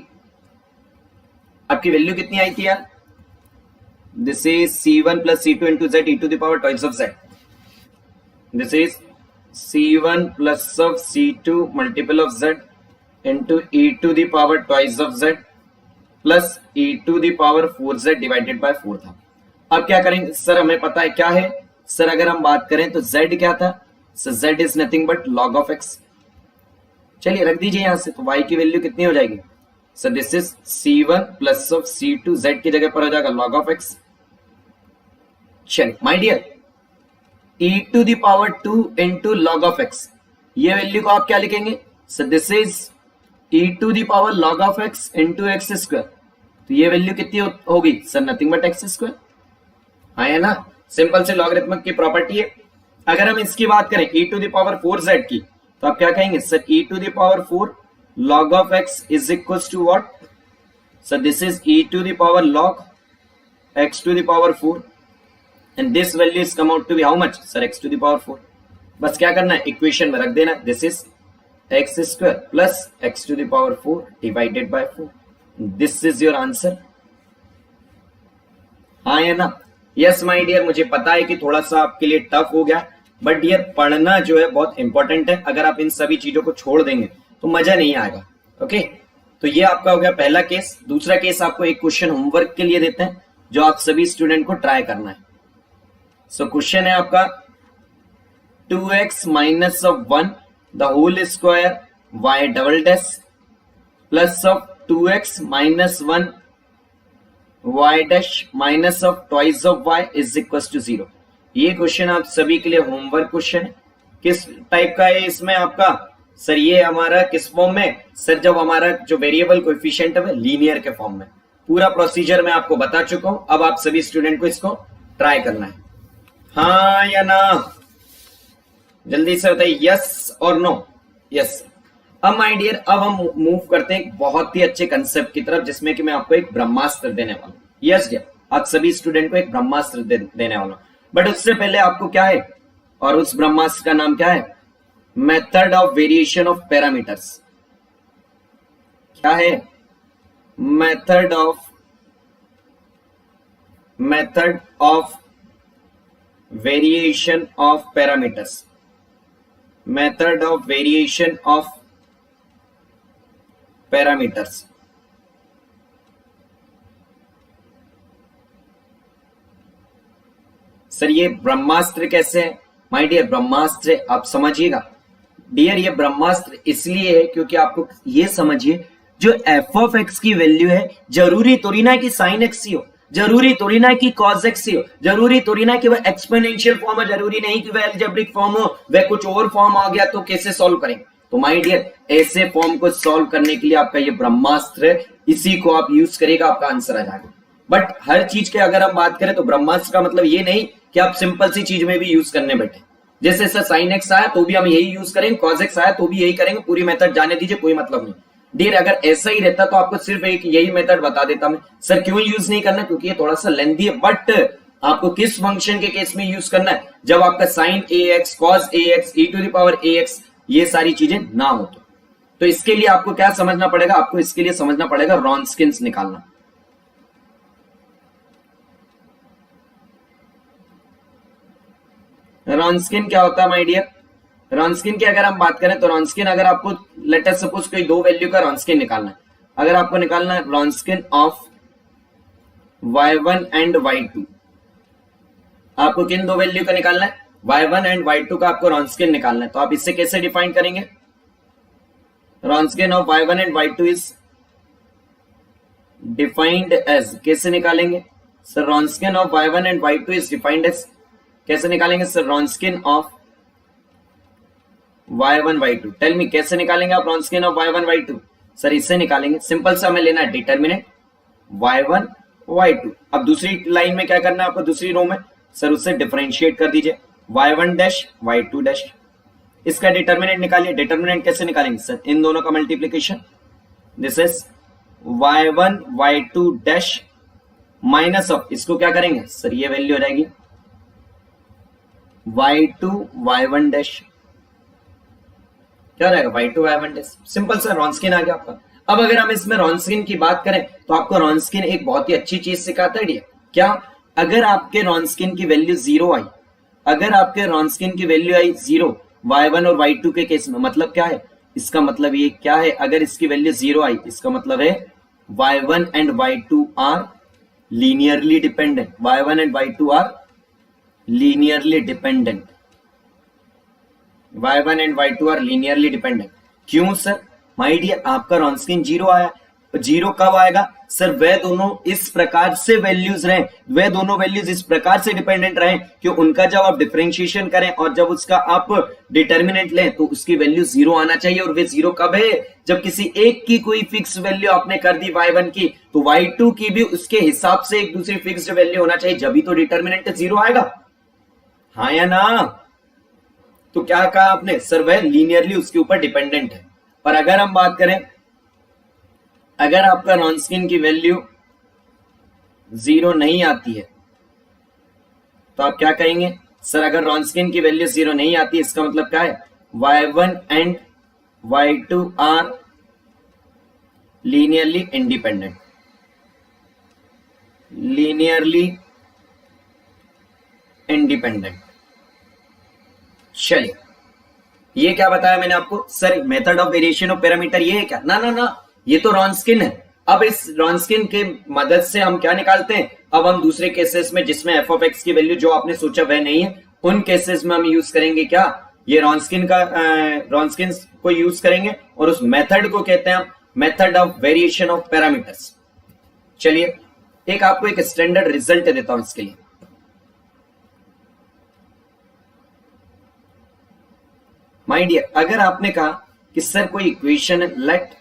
Speaker 2: आपकी वैल्यू कितनी आई थी यार? This is c1 plus c2 into z e to the power twice of z। This is c1 plus of c2 multiple of z into e to the power twice of z plus e to the power 4z divided by 4 था। अब क्या करेंगे sir? हमें पता है क्या है sir? अगर हम बात करें तो z क्या था? सो z is nothing but log of x। चलिए रख दीजिए यहां से। तो y की वैल्यू कितनी हो जाएगी? So this is c1 plus of c2, z की जगह पर हो जाएगा log ऑफ x। चलिए my dear, e to the power 2 into log of x, ये वैल्यू को आप क्या लिखेंगे? So this is e to the power log of x into x square. तो ये वैल्यू कितनी होगी sir? Nothing but x square. हाँ है ना? सिंपल से लॉगरिथमिक की प्रॉपर्टी है। अगर हम इसकी बात करें e to the power 4z की, तो आप क्या कहेंगे sir? e to the power 4 log of x is equals to what? So this is e to the power log x to the power 4 and this value is come out to be how much? Sir x to the power 4। बस क्या करना है? Equation में रख देना। This is x square plus x to the power 4 divided by 4। This is your answer. हाँ या ना? यस माय डियर, मुझे पता है कि थोड़ा सा आपके लिए टफ हो गया, बट डियर पढ़ना जो है बहुत इंपॉर्टेंट है। अगर आप इन सभी चीजों को छोड़ देंगे तो मजा नहीं आएगा। ओके, तो ये आपका हो गया पहला केस। दूसरा केस आपको एक क्वेश्चन होमवर्क के लिए देते हैं जो आप सभी स्टूडेंट को ट्राई करना है। सो क्वेश्चन है आपका 2x minus of 1 the whole square y double dash plus of 2x minus 1 y dash minus of twice of y is equal to 0। ये क्वेश्चन आप सभी के लिए होमवर्क क्वेश्चन है। किस टाइप का है इसमें आपका? सर ये हमारा किस फॉर्म में? सर जब हमारा जो वेरिएबल कोएफिशिएंट है लीनियर के फॉर्म में। पूरा प्रोसीजर मैं आपको बता चुका हूं। अब आप सभी स्टूडेंट को इसको ट्राई करना है। हाँ या ना? जल्दी से बताइए यस और नो। यस। अब माय डियर, अब हम मूव करते हैं एक बहुत ही अच्छे कंसेप्ट की तरफ, जिसमें कि मैं आपको एक ब्रह्मास्त्र देने वाला हूं। यस डियर, आप सभी स्टूडेंट को एक ब्रह्मास्त्र देने वाला हूं। बट उससे पहले आपको क्या है, और उस ब्रह्मास्त्र का नाम क्या है? Method of variation of parameters. क्या है? Method of variation of parameters. Method of variation of parameters. Sir ये ब्रह्मास्त्र कैसे है? माय डियर, ब्रह्मास्त्र आप समझिएगा डियर, ये ब्रह्मास्त्र इसलिए है क्योंकि आपको ये समझिए, जो एफ ऑफ एक्स की वैल्यू है जरूरी थोड़ी ना कि साइन एक्स ही हो। जरूरी थोड़ी ना कि cos x ही हो, जरूरी थोड़ी ना कि वह एक्सपोनेंशियल फॉर्म हो, जरूरी नहीं कि वह एल्जेब्रिक फॉर्म हो, वह कुछ और फॉर्म आ गया तो कैसे सॉल्व करेंगे। तो माय डियर, ऐसे फॉर्म को सॉल्व करने के लिए आपका ये ब्रह्मास्त्र है, इसी को आप यूज करेगा, आपका आंसर आ जाएगा। बट हर चीज के अगर हम बात करें तो ब्रह्मास्त्र का मतलब ये नहीं कि आप सिंपल सी चीज में भी यूज करने बैठे। जैसे सर साइन एक्स आया तो भी हम यही यूज करेंगे, कॉस एक्स आया तो भी यही करेंगे, पूरी मेथड जाने दीजिए, कोई मतलब नहीं। डियर, अगर ऐसा ही रहता तो आपको सिर्फ एक यही मेथड बता देता मैं, सर क्यों यूज नहीं करना, क्योंकि ये थोड़ा सा लेंथी है। बट आपको किस फंक्शन के केस में यूज करना है, जब आपका sine a x, cos a x, e to the power a x, ये सारी चीजें ना हो तो इसके लिए आपको क्या समझना पड़ेगा, आपको इसके लिए समझना पड़ेगा रॉन्स्किन्स निकालना। रॉन्स्किन क्या होता है माय डियर, रॉन्स्किन की अगर हम बात करें तो रॉन्स्किन, अगर आपको लेट अस सपोज कोई दो वैल्यू का रॉन्स्किन निकालना है, अगर आपको निकालना है रॉन्स्किन ऑफ y1 एंड y2, आपको किन दो वैल्यू का निकालना है, y1 एंड y2 का आपको रॉन्स्किन निकालना है, तो आप इससे कैसे डिफाइन करेंगे, Wronskian of y1 and y2 is defined as, कैसे निकालेंगे sir, Wronskian of y1 and y2 is defined as, कैसे निकालेंगे sir, Wronskian of y1 y2, tell me कैसे निकालेंगे आप रॉन्स्किन ऑफ y1 y2, सर इससे निकालेंगे, सिंपल सा हमें लेना है डिटर्मिनेंट y1 y2। अब दूसरी लाइन में क्या करना है आपको, दूसरी रो में सर उससे डिफरेंशिएट कर दीजिए y1 डैश y2 डैश, इसका डिटर्मिनेंट निकालिए। डिटर्मिनेंट कैसे निकालेंगे सर, इन दोनों का multiplication, this is y1 y2 dash minus of, इसको क्या करेंगे सर, ये वैल्यू हो जाएगी y2 y1 डैश, क्या रहेगा y2 y1 डैश, सिंपल सा रॉन्स्किन आ गया आपका। अब अगर हम इसमें रॉन्स्किन की बात करें तो आपको रॉन्स्किन एक बहुत ही अच्छी चीज सिखाता है डियर, क्या, अगर आपके रॉन्स्किन की वैल्यू 0 आई, अगर आपके रॉन्स्किन की वैल्यू आई 0 y1 और y2 के केस में, मतलब क्या है, इसका मतलब ये क्या है, अगर इसकी वैल्यू 0 आई, इसका मतलब है y1 and y2 are linearly dependent, y1 and y2 are linearly dependent, y1 and y2 are linearly dependent. क्यों सर, माय डियर, आपका रॉन्स्किन 0 आया, 0 कब आएगा सर, वह दोनों इस प्रकार से वैल्यूज रहे, वह दोनों वैल्यूज इस प्रकार से डिपेंडेंट रहे कि उनका जब आप डिफरेंशिएशन करें और जब उसका आप डिटर्मिनेंट लें तो उसकी वैल्यू 0 आना चाहिए। और वे 0 कब है, जब किसी एक की कोई फिक्स वैल्यू आपने कर दी y1 की, तो y2 की भी उसके हिसाब से एक दूसरी फिक्स्ड वैल्यू होना चाहिए, जब ही तो डिटर्मिनेंट 0 आएगा, हाँ या ना। तो क्या कहा आपने सर, वह लीनियरली उसके ऊपर डिपेंडेंट है। और अगर हम बात करें, अगर आपका रॉन्स्किन की वैल्यू 0 नहीं आती है तो आप क्या कहेंगे सर, अगर रॉन्स्किन की वैल्यू 0 नहीं आती, इसका मतलब क्या है, y1 and y2 are linearly independent, linearly independent. चलिए, ये क्या बताया मैंने आपको sir, method of variation of parameter, ये है क्या, ना ना ना, ये तो रॉन्स्किन है। अब इस रॉन्स्किन के मदद से हम क्या निकालते हैं, अब हम दूसरे केसेस में जिसमें एफ ऑफ एक्स की वैल्यू जो आपने सोचा वह नहीं है, उन केसेस में हम यूज करेंगे क्या, ये रॉन्स्किन को यूज करेंगे और उस मेथड को कहते हैं हम method of variation of parameters. चलिए, एक आपको एक स्टैंडर्ड रिजल्ट देता हूं इसके लिए। माय डियर, अगर आपने कहा कि सर कोई इक्वेशन है, let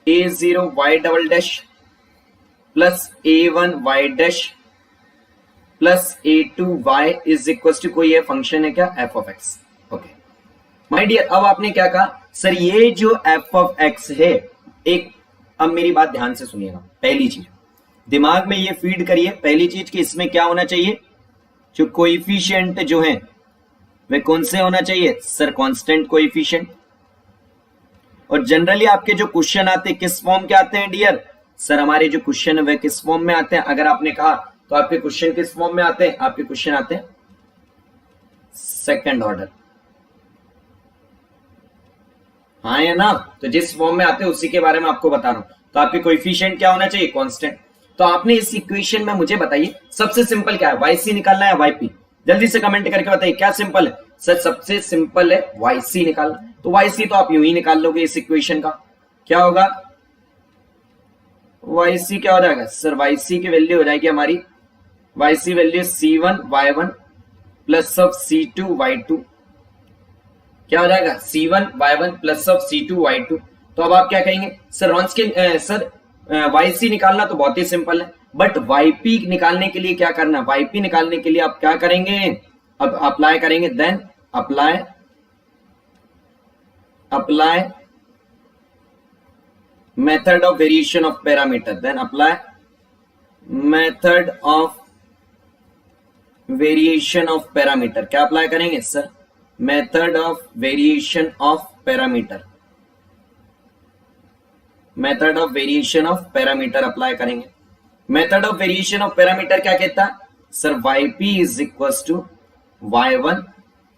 Speaker 2: a0 y double dash plus a1 y dash plus a2 y is equal to, कोई ये फंक्शन है क्या, f of x। Okay my dear, अब आपने क्या कहा सर, ये जो f ऑफ x है, एक, अब मेरी बात ध्यान से सुनिएगा, पहली चीज दिमाग में ये फीड करिए, पहली चीज कि इसमें क्या होना चाहिए, जो कोएफिशिएंट जो है वे कौन से होना चाहिए सर, कांस्टेंट कोएफिशिएंट। और जनरली आपके जो क्वेश्चन आते हैं किस फॉर्म के आते हैं डियर, सर हमारे जो क्वेश्चन है वे किस फॉर्म में आते हैं, अगर आपने कहा तो आपके क्वेश्चन किस फॉर्म में आते हैं, आपके क्वेश्चन आते हैं सेकंड ऑर्डर, हाँ या ना। तो जिस फॉर्म में आते हैं उसी के बारे में आपको बता रहा हूं। तो आपके कोएफिशिएंट क्या होना चाहिए, कांस्टेंट। तो आपने इस इक्वेशन में मुझे बताइए सबसे सिंपल क्या है, yc निकालना है yp, जल्दी से कमेंट करके बताइए क्या सिंपल है सर, सबसे सिंपल है yc निकालना। तो yc तो आप यूं ही निकाल लोगे, इस इक्वेशन का क्या होगा yc क्या हो जाएगा सर, yc की वैल्यू हो जाएगी हमारी, yc value c1 y1 plus of c2 y2, क्या हो जाएगा c1 y1 plus of c2 y2। तो अब आप क्या कहेंगे सर, रॉन्सकिन सर yc निकालना तो बहुत ही सिंपल है, बट yp निकालने के लिए क्या करना, yp निकालने के लिए आप क्या करेंगे, अब अप्लाई करेंगे, then apply method of variation of parameter, then apply method of variation of parameter, क्या अप्लाई करेंगे sir, method of variation of parameter, method of variation of parameter apply करेंगे। Method of variation of parameter क्या कहता है sir, yp is equal to y1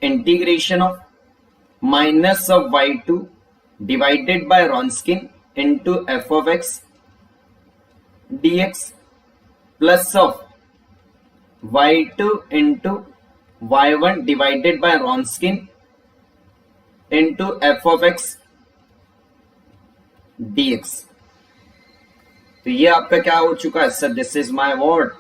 Speaker 2: integration of minus of y2 divided by Wronskian into f of x dx plus of y2 into y1 divided by Wronskian into f of x dx। तो ये आपका क्या हो चुका है sir, this is my word,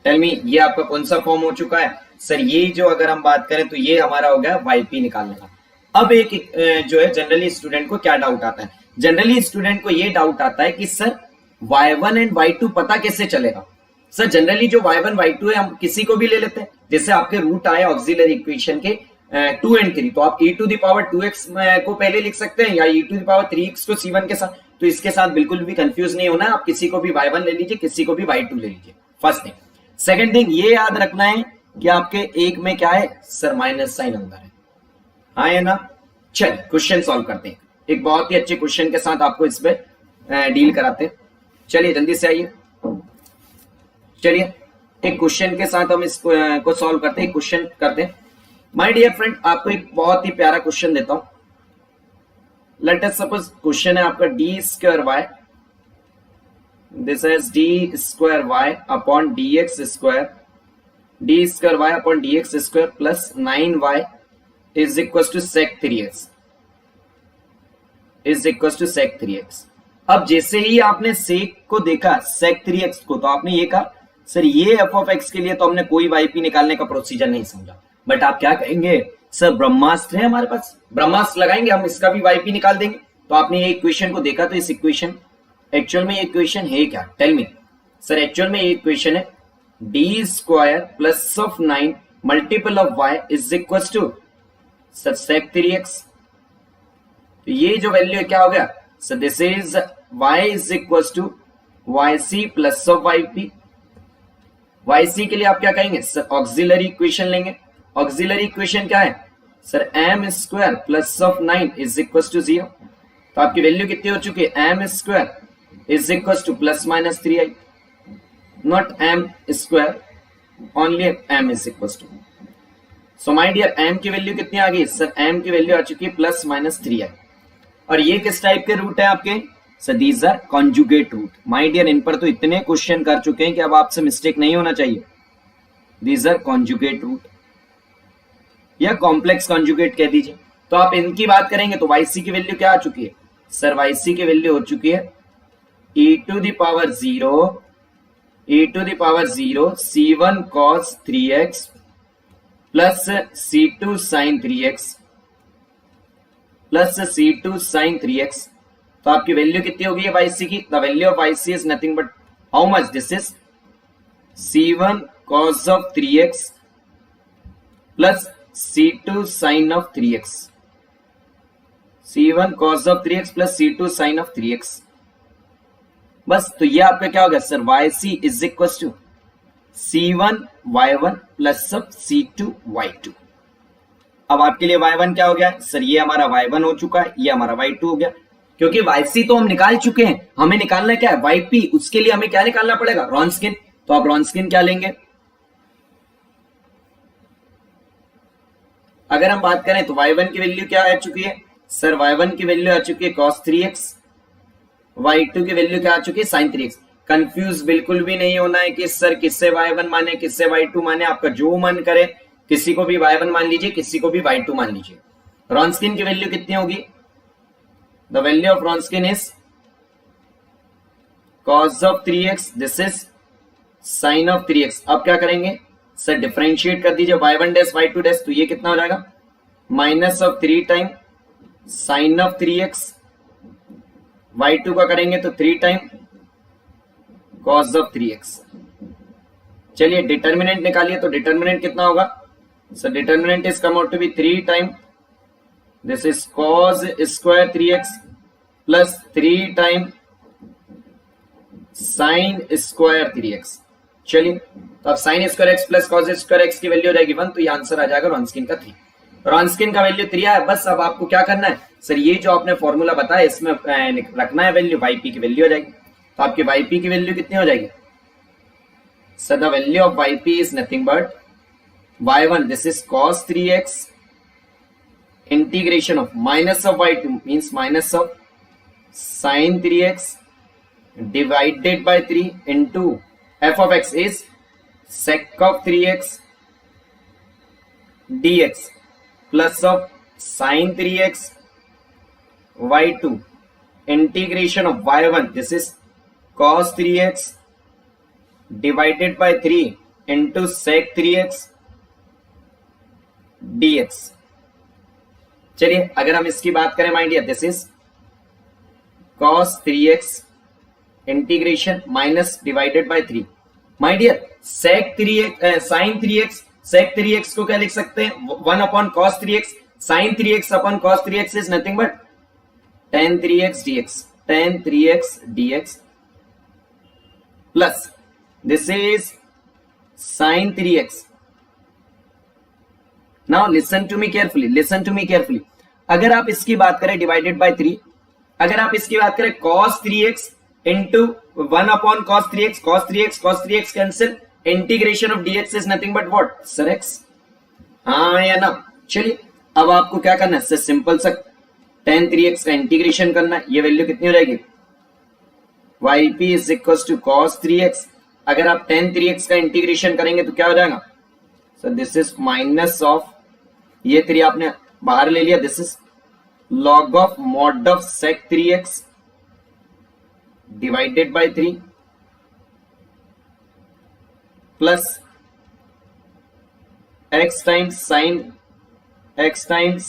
Speaker 2: tell me ये आपका कौन सा फॉर्म हो चुका है सर, ये जो अगर हम बात करें तो ये हमारा हो गया yp निकालने का। अब एक जो है जनरली स्टूडेंट को क्या डाउट आता है, जनरली स्टूडेंट को ये डाउट आता है कि सर y1 एंड y2 पता कैसे चलेगा। सर जनरली जो y1 y2 है हम किसी को भी ले लेते हैं, जैसे आपके रूट आए ऑक्सिलरी इक्वेशन के 2 and 3, तो आप e to the power 2x को पहले लिख सकते हैं या e to the power 3x को c1 के साथ। तो इसके साथ बिल्कुल भी कंफ्यूज नहीं होना है, आप किसी को भी y1 ले लीजिए, किसी को भी y2 ले लीजिए, फर्स्ट थिंग। सेकंड थिंग ये याद रखना है कि आपके एक में क्या है सर, माइनस साइन अंदर है, हाँ है ना। चलिए क्वेश्चन सॉल्व करते हैं, एक बहुत ही अच्छे क्वेश्चन के साथ आपको इस पे डील कराते हैं। चलिए जल्दी से आइए, चलिए एक क्वेश्चन के साथ हम इसको सॉल्व करते हैं, क्वेश्चन करते हैं। माय डियर फ्रेंड, आपको एक बहुत ही प्यारा क्वेश्चन देता हूं। लेट अस सपोज क्वेश्चन है आपका d square y, this is d square y upon d x square, d square y upon d x square plus 9y is equal to sec 3x, is equal to sec 3x। अब जैसे ही आपने सेक को देखा सेक 3x को, तो आपने ये कहा सर ये f ऑफ x के लिए तो हमने कोई yp निकालने का प्रोसीजर नहीं समझा, बट आप क्या कहेंगे सर ब्रह्मास्त्र है हमारे पास, ब्रह्मास्त्र लगाएंगे हम, इसका भी yp निकाल देंगे। तो आपने ये इक्वेशन को देखा, तो इस इक्वेशन एक्चुअल में ये इक्वेशन है क्या, टेल मी सर। एक्चुअल में ये इक्वेशन है d square plus of 9 multiple of y is equal to sir sec 3x। तो ये जो वैल्यू है क्या हो गया sir, this is y is equal to yc plus of yp। yc के लिए आप क्या कहेंगे सर, ऑक्सिलरी इक्वेशन लेंगे। ऑक्सिलरी इक्वेशन क्या है sir, m square plus of 9 is equal to 0। तो आपकी वैल्यू कितनी हो चुकी है, m square is equal to plus minus 3i, not m square, only m is equal to. So my dear m की value कितनी आ गई सर, m की वैल्यू आ चुकी है प्लस माइनस 3i। और ये किस टाइप के रूट है आपके sir, these are conjugate root. My dear इन पर तो इतने क्वेश्चन कर चुके हैं कि अब आपसे मिस्टेक नहीं होना चाहिए। दीज आर कॉन्जुगेट रूट या कॉम्प्लेक्स कॉन्जुगेट कह दीजिए। तो आप इनकी बात करेंगे तो yc की वैल्यू क्या आ चुकी है सर, yc की वैल्यू हो चुकी है e to the power 0 c1 cos 3x plus c2 sin 3x plus c2 sin 3x। तो आपकी वैल्यू कितनी होगी है yc की, the value of yc is nothing but how much, this is c1 cos of 3x plus c2 sin of 3x, c1 cos of 3x plus c2 sin of 3x। बस तो ये आपका क्या होगा sir, yc is equal to c1 y1 plus c2 y2। अब आपके लिए y1 क्या हो गया सर, ये हमारा y1 हो चुका है, ये हमारा y2 हो गया। क्योंकि yc तो हम निकाल चुके हैं, हमें निकालना क्या है yp, उसके लिए हमें क्या निकालना पड़ेगा, रॉन्सकिन। तो आप रॉन्सकिन क्या लेंगे, अगर हम बात करें तो y1 की वैल्यू क्या आ चुकी है सर, y1 की वैल्यू आ चुकी है cos 3x, y2 की वैल्यू क्या आ चुकी है sin 3x। कंफ्यूज बिल्कुल भी नहीं होना है कि सर किससे y1 माने किससे y2 माने, आपका जो मन करे, किसी को भी y1 मान लीजिए, किसी को भी y2 मान लीजिए। रॉन्सकिन की वैल्यू कितनी होगी, the value of Wronskian is cos of 3x, this is sine of 3x। अब क्या करेंगे सर, डिफरेंशिएट कर दीजिए y1 डैश y2 डैश, तो ये कितना हो जाएगा minus of 3 time sine of 3x, y2 का करेंगे तो 3 टाइम cos ऑफ 3x। चलिए डिटर्मिनेंट निकालिए, तो डिटर्मिनेंट कितना होगा sir, determinant is come out to be 3 time this is cos square 3x plus 3 time sine square 3x। चलिए तो अब sine square x plus cos square x की value हो जाएगी 1, तो ये आंसर आ जाएगा रॉन्स्किन का 3। रॉन्स्किन का वैल्यू 3 है। बस अब आपको क्या करना है सर, ये जो आपने फॉर्मूला बताया इसमें रखना है वैल्यू, yp की वैल्यू हो जाएगी। तो आपकी yp की वैल्यू कितनी हो जाएगी sir, the value of yp is nothing but y1 this is cos 3x integration of minus of y2 means minus of sin 3x divided by 3 into f of x is sec of 3x dx plus of sin 3x y2 integration of y1 this is cos 3x divided by 3 into sec 3x dx। चलिए अगर हम इसकी बात करें my dear, this is cos 3x integration minus divided by 3। My dear sec 3x sin 3x sec 3x को क्या लिख सकते हैं 1 upon cos 3x, sin 3x upon cos 3x is nothing but tan 3x dx, tan 3x dx plus this is sin 3x। Now listen to me carefully, listen to me carefully. अगर आप इसकी बात करें divided by 3, अगर आप इसकी बात करें cos 3x into 1 upon cos 3x, cos 3x cancel, integration of dx is nothing but what sir x। हाँ या ना। चलिए अब आपको क्या करना है सर, सिंपल सा tan 3x का इंटीग्रेशन करना है। ये वैल्यू कितनी हो जाएगी yp is equal to cos 3x। अगर आप tan 3x का इंटीग्रेशन करेंगे तो क्या हो जाएगा sir, this is minus of, ये 3 आपने बाहर ले लिया, this is log of mod of sec 3x divided by 3 plus x times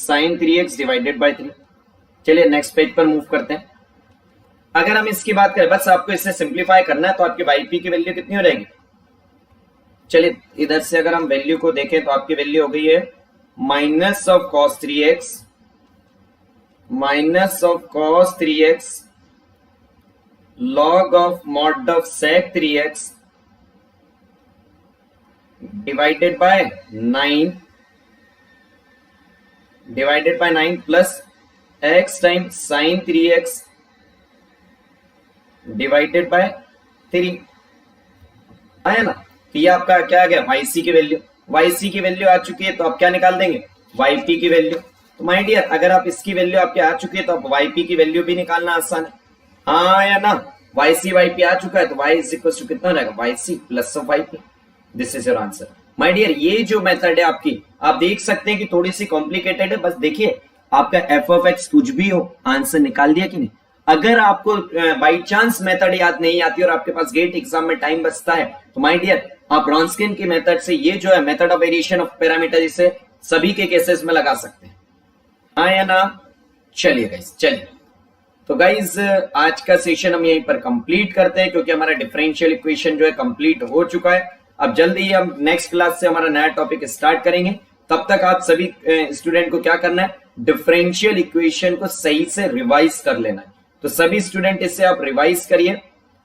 Speaker 2: sin 3x divided by 3। चलिए नेक्स्ट पेज पर मूव करते हैं। अगर हम इसकी बात करें, बस आपको इसे सिंप्लीफाई करना है, तो आपकी yp की वैल्यू कितनी हो जाएगी। चलिए इधर से अगर हम वैल्यू को देखें तो आपकी वैल्यू हो गई है minus of cos 3x minus of cos 3x log of mod of sec 3x divided by 9 plus x time sin 3x divided by 3 आया ना। तो ये आपका क्या आ गया yc की वैल्यू, yc की वैल्यू आ चुकी है, तो आप क्या निकाल देंगे yp की वैल्यू। तो माय डियर अगर आप इसकी वैल्यू आपके आ चुकी है तो आप yp की वैल्यू भी निकालना आसान है। हाँ या ना, yc yp आ चुका है तो y इज इक्वल टू कितना रहेगा yc plus of yp, this is your answer. My dear ये जो मेथड है आपकी, आप देख सकते हैं कि थोड़ी सी कॉम्प्लिकेटेड है, बस देखिए आपका f ऑफ x कुछ भी हो, आंसर निकाल दिया कि नहीं। अगर आपको बाई चांस मेथड याद नहीं आती और आपके पास गेट एग्जाम में टाइम बचता है तो माय डियर आप रॉन्स्किन की मेथड से, ये जो है method of variation of parameter, इसे सभी के केसेस में लगा सकते हैं। हाँ या ना। चलिए गाइस, चलिए तो गाइस आज का सेशन हम यहीं पर कंप्लीट करते हैं, क्योंकि हमारा डिफरेंशियल इक्वेशन जो है कंप्लीट हो चुका है। अब जल्दी ही हम नेक्स्ट क्लास से हमारा नया टॉपिक स्टार्ट करेंगे। तब तक आप सभी स्टूडेंट को क्या करना है, डिफरेंशियल इक्वेशन को सही से रिवाइज कर लेना है। तो सभी स्टूडेंट इससे आप रिवाइज करिए।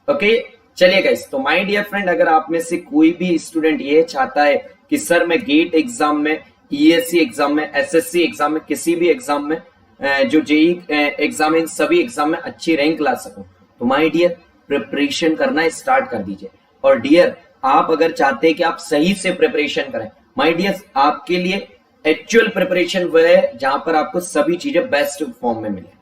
Speaker 2: ओके चलिए गाइस, तो माय डियर फ्रेंड अगर आप में से कोई भी स्टूडेंट ये चाहता है कि सर मैं गेट एग्जाम में, ईएससी एग्जाम में, एसएससी एग्जाम में, किसी भी एग्जाम में, जो जेई एग्जाम है, इन सभी एग्जाम में अच्छी रैंक ला सकूं, तो माय डियर प्रिपरेशन करना स्टार्ट कर दीजिए। और डियर आप अगर चाहते हैं कि आप सही से प्रिपरेशन करें, माय डियर आपके लिए एक्चुअल प्रिपरेशन वह है जहां पर आपको सभी चीजें बेस्ट फॉर्म में मिले।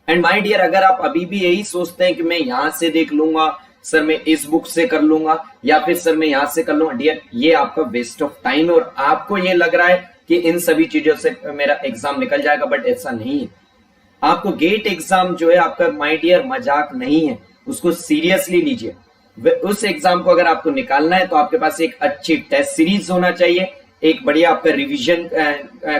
Speaker 2: एंड माय डियर अगर आप अभी भी यही सोचते हैं कि मैं यहां से देख लूंगा, सर मैं इस बुक से कर लूंगा, या फिर सर मैं यहां से कर लूंगा, डियर ये आपका वेस्ट ऑफ टाइम है। और आपको ये लग रहा है कि इन सभी चीजों से मेरा एग्जाम निकल जाएगा, बट ऐसा नहीं है। आपको गेट एग्जाम जो है आपका माय डियर मजाक नहीं है, उसको सीरियसली लीजिए। उस एग्जाम को अगर आपको निकालना है तो आपके पास एक अच्छी टेस्ट सीरीज होना चाहिए, एक बढ़िया आपका रिवीजन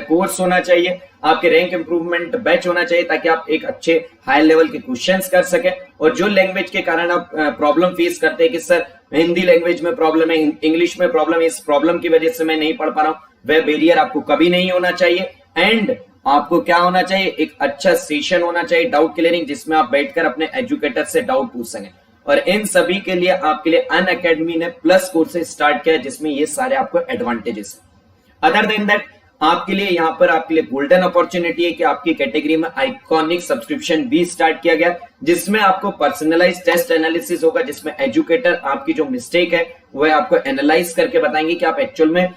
Speaker 2: कोर्स होना चाहिए, आपके रैंक इंप्रूवमेंट बैच होना चाहिए, ताकि आप एक अच्छे हाई लेवल के क्वेश्चंस कर सकें। और जो लैंग्वेज के कारण आप प्रॉब्लम फेस करते हैं कि सर हिंदी लैंग्वेज में प्रॉब्लम है, इंग्लिश में प्रॉब्लम है, इस प्रॉब्लम की वजह से मैं नहीं पढ़ पा रहा हूं, वह बैरियर आपको कभी नहीं होना चाहिए। एंड आपको क्या होना चाहिए, एक अच्छा सेशन होना चाहिए डाउट क्लियरिंग, जिसमें आप बैठकर अपने एजुकेटर से डाउट पूछ सकें। और इन सभी के लिए आपके लिए अनअकैडमी ने प्लस कोर्सेज स्टार्ट किया है, जिसमें ये सारे आपको एडवांटेजेस है। अदर देन दैट आपके लिए यहाँ पर आपके लिए गोल्डन अपॉर्चुनिटी है कि आपकी कैटेगरी में आइकॉनिक सब्सक्रिप्शन भी स्टार्ट किया गया, जिसमें आपको पर्सनलाइज टेस्ट एनालिसिस होगा, जिसमें एजुकेटर आपकी जो मिस्टेक है वह आपको एनालाइज करके बताएंगे कि आप एक्चुअल में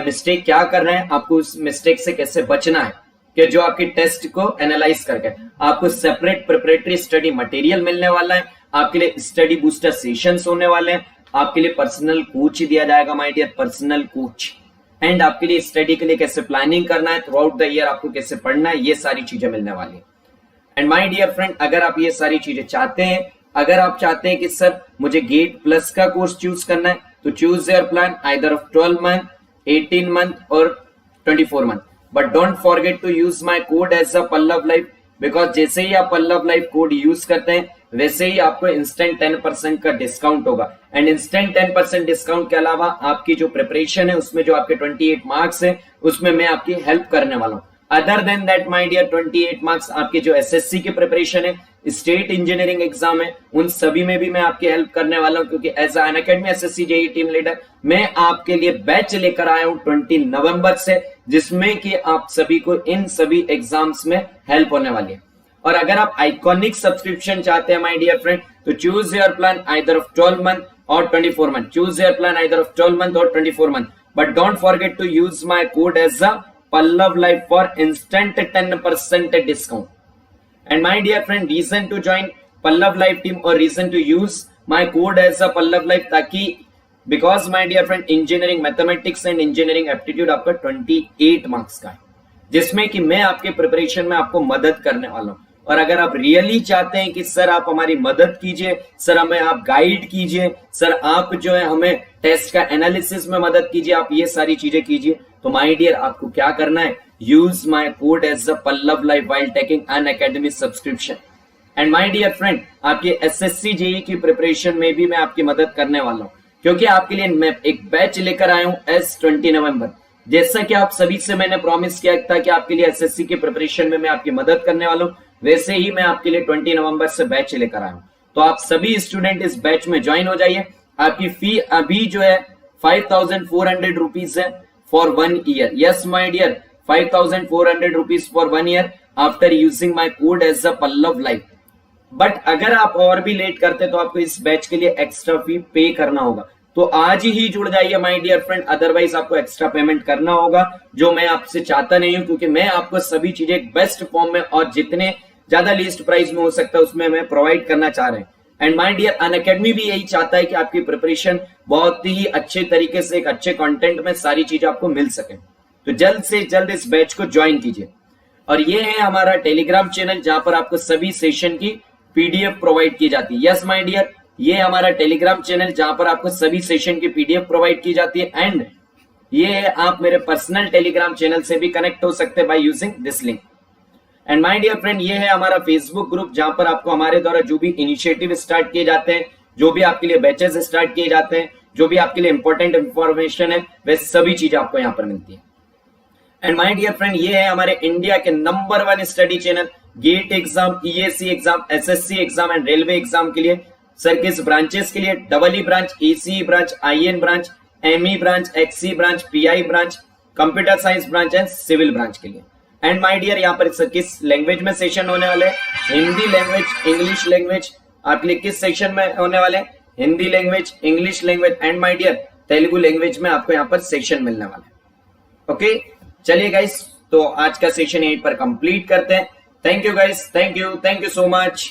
Speaker 2: मिस्टेक क्या कर रहे हैं, आपको उस मिस्टेक से कैसे बचना है। कि जो आपकी टेस्ट को एनालाइज करके आपको सेपरेट प्रिपरेटरी स्टडी मटेरियल मिलने वाला है, आपके लिए स्टडी बूस्टर सेशंस होने वाले हैं, आपके लिए पर्सनल कोच दिया जाएगा my dear, personal coach. And आपके लिए स्टडी के लिए कैसे प्लानिंग करना है, थ्रू आउट द ईयर आपको कैसे पढ़ना है, ये सारी चीजें मिलने वाली है। एंड माय डियर फ्रेंड, अगर आप ये सारी चीजें चाहते हैं, अगर आप चाहते हैं कि सर मुझे गेट प्लस का कोर्स चूज करना है, तो choose your plan either of 12 month, 18 month और 24 month. But don't forget to use my code as a Pallav life, because जैसे ही आप पल्लव लाइफ कोड यूज करते हैं वैसे ही आपको इंस्टेंट 10% का डिस्काउंट होगा। एंड इंस्टेंट 10% डिस्काउंट के अलावा आपकी जो प्रिपरेशन है उसमें जो आपके 28 मार्क्स है उसमें मैं आपकी हेल्प करने वाला हूं। Other than that my dear, 28 marks आपके जो एसएससी की प्रिपरेशन है, स्टेट इंजीनियरिंग एग्जाम है, उन सभी में भी मैं आपकी हेल्प करने वाला हूं, क्योंकि as a Unacademy SSC JEE team leader मैं आपके लिए बैच लेकर आया हूं 20 नवंबर से, जिसमें कि आप सभी को इन सभी एग्जाम्स में हेल्प होने वाली है। और अगर आप आइकॉनिक सब्सक्रिप्शन चाहते हैं माय डियर फ्रेंड, तो choose your plan either of 12 month और 24 month. Choose your plan either of 12 month और 24 month, but don't forget to use my code as a Pallav life for instant 10% discount. And my dear friend, reason to join Pallav life team और reason to use my code as a Pallav life, ताकि because my dear friend engineering mathematics and engineering aptitude आपका 28 marks का है, जिसमें कि मैं आपके preparation में आपको मदद करने वाला हूं। और अगर आप रियली चाहते हैं कि सर आप हमारी मदद कीजिए, सर हमें आप गाइड कीजिए, सर आप जो है हमें टेस्ट का एनालिसिस में मदद कीजिए, आप ये सारी चीजें कीजिए, तो माय डियर आपको क्या करना है, use my code as a Pallav life while taking Unacademy subscription. And my dear friend, आपकी एसएससी जेईई की प्रिपरेशन में भी मैं आपकी मदद करने वाला हूं, क्योंकि आपके लिए मैं एक बैच लेकर आया हूं एस 20 नवंबर। जैसा कि आप सभी से मैंने प्रॉमिस किया था कि आपके लिए एसएससी की प्रिपरेशन में मैं आपकी मदद करने वाला हूं, वैसे ही मैं आपके लिए 20 नवंबर से बैच लेकर आया हूं। तो आप सभी स्टूडेंट इस बैच में ज्वाइन हो जाइए। आपकी फी अभी जो है 5400 रुपीज है for 1 year. Yes my dear, 5400 rupees for 1 year after using my code as a Pallav life. But अगर आप और भी लेट करते तो आपको इस बैच के लिए एक्स्ट्रा फी पे करना होगा, तो आज ही जुड़ जाइए माय डियर फ्रेंड, अदरवाइज आपको एक्स्ट्रा पेमेंट करना होगा, जो मैं आपसे चाहता नहीं हूं, क्योंकि मैं आपको सभी चीजें बेस्ट फॉर्म में और जितने ज्यादा लीस्ट प्राइस में हो सकता है उसमें मैं प्रोवाइड करना चाह रहे हैं। एंड माय डियर अनअकैडमी भी यही चाहता है कि आपकी प्रिपरेशन बहुत ही अच्छे तरीके से एक अच्छे कंटेंट में सारी चीजें आपको मिल सके। तो जल्द से जल्द इस बैच को ज्वाइन कीजिए। और ये है हमारा टेलीग्राम चैनल, जहां पर आपको सभी सेशन की पीडीएफ प्रोवाइड की जाती है। यस माय डियर, ये हमारा टेलीग्राम चैनल जहां पर आपको सभी सेशन की पीडीएफ प्रोवाइड की जाती है। एंड ये है, आप मेरे पर्सनल टेलीग्राम चैनल से भी कनेक्ट हो सकते हैं by using this link. And my dear friend, ये है हमारा फेसबुक ग्रुप, जहां पर आपको हमारे द्वारा जो भी इनिशिएटिव स्टार्ट किए जाते हैं, जो भी आपके लिए बैचेस स्टार्ट किए जाते हैं, जो भी आपके लिए इंपॉर्टेंट इंफॉर्मेशन है, वे सभी चीजें आपको यहाँ पर मिलती है। एंड माय डियर फ्रेंड, ये है हमारे इंडिया के number 1 study channel, GATE exam, ESE exam, SSC exam and railway exam के लिए। सर किस ब्रांचेस के लिए? Double branch, EC branch, IN branch, ME branch, XE branch, PI branch, computer science branch and civil branch के लिए। And my dear, यहाँ पर किस लैंग्वेज में सेशन होने वाले? Hindi language, English language. आपके लिए किस सेक्शन में होने वाले? Hindi language, English language and my dear Telugu language में आपको यहाँ पर सेशन मिलने वाला है। ओके, चलिए गाइस, तो आज का सेशन यहीं पर कंप्लीट करते हैं। Thank you guys, thank you so much.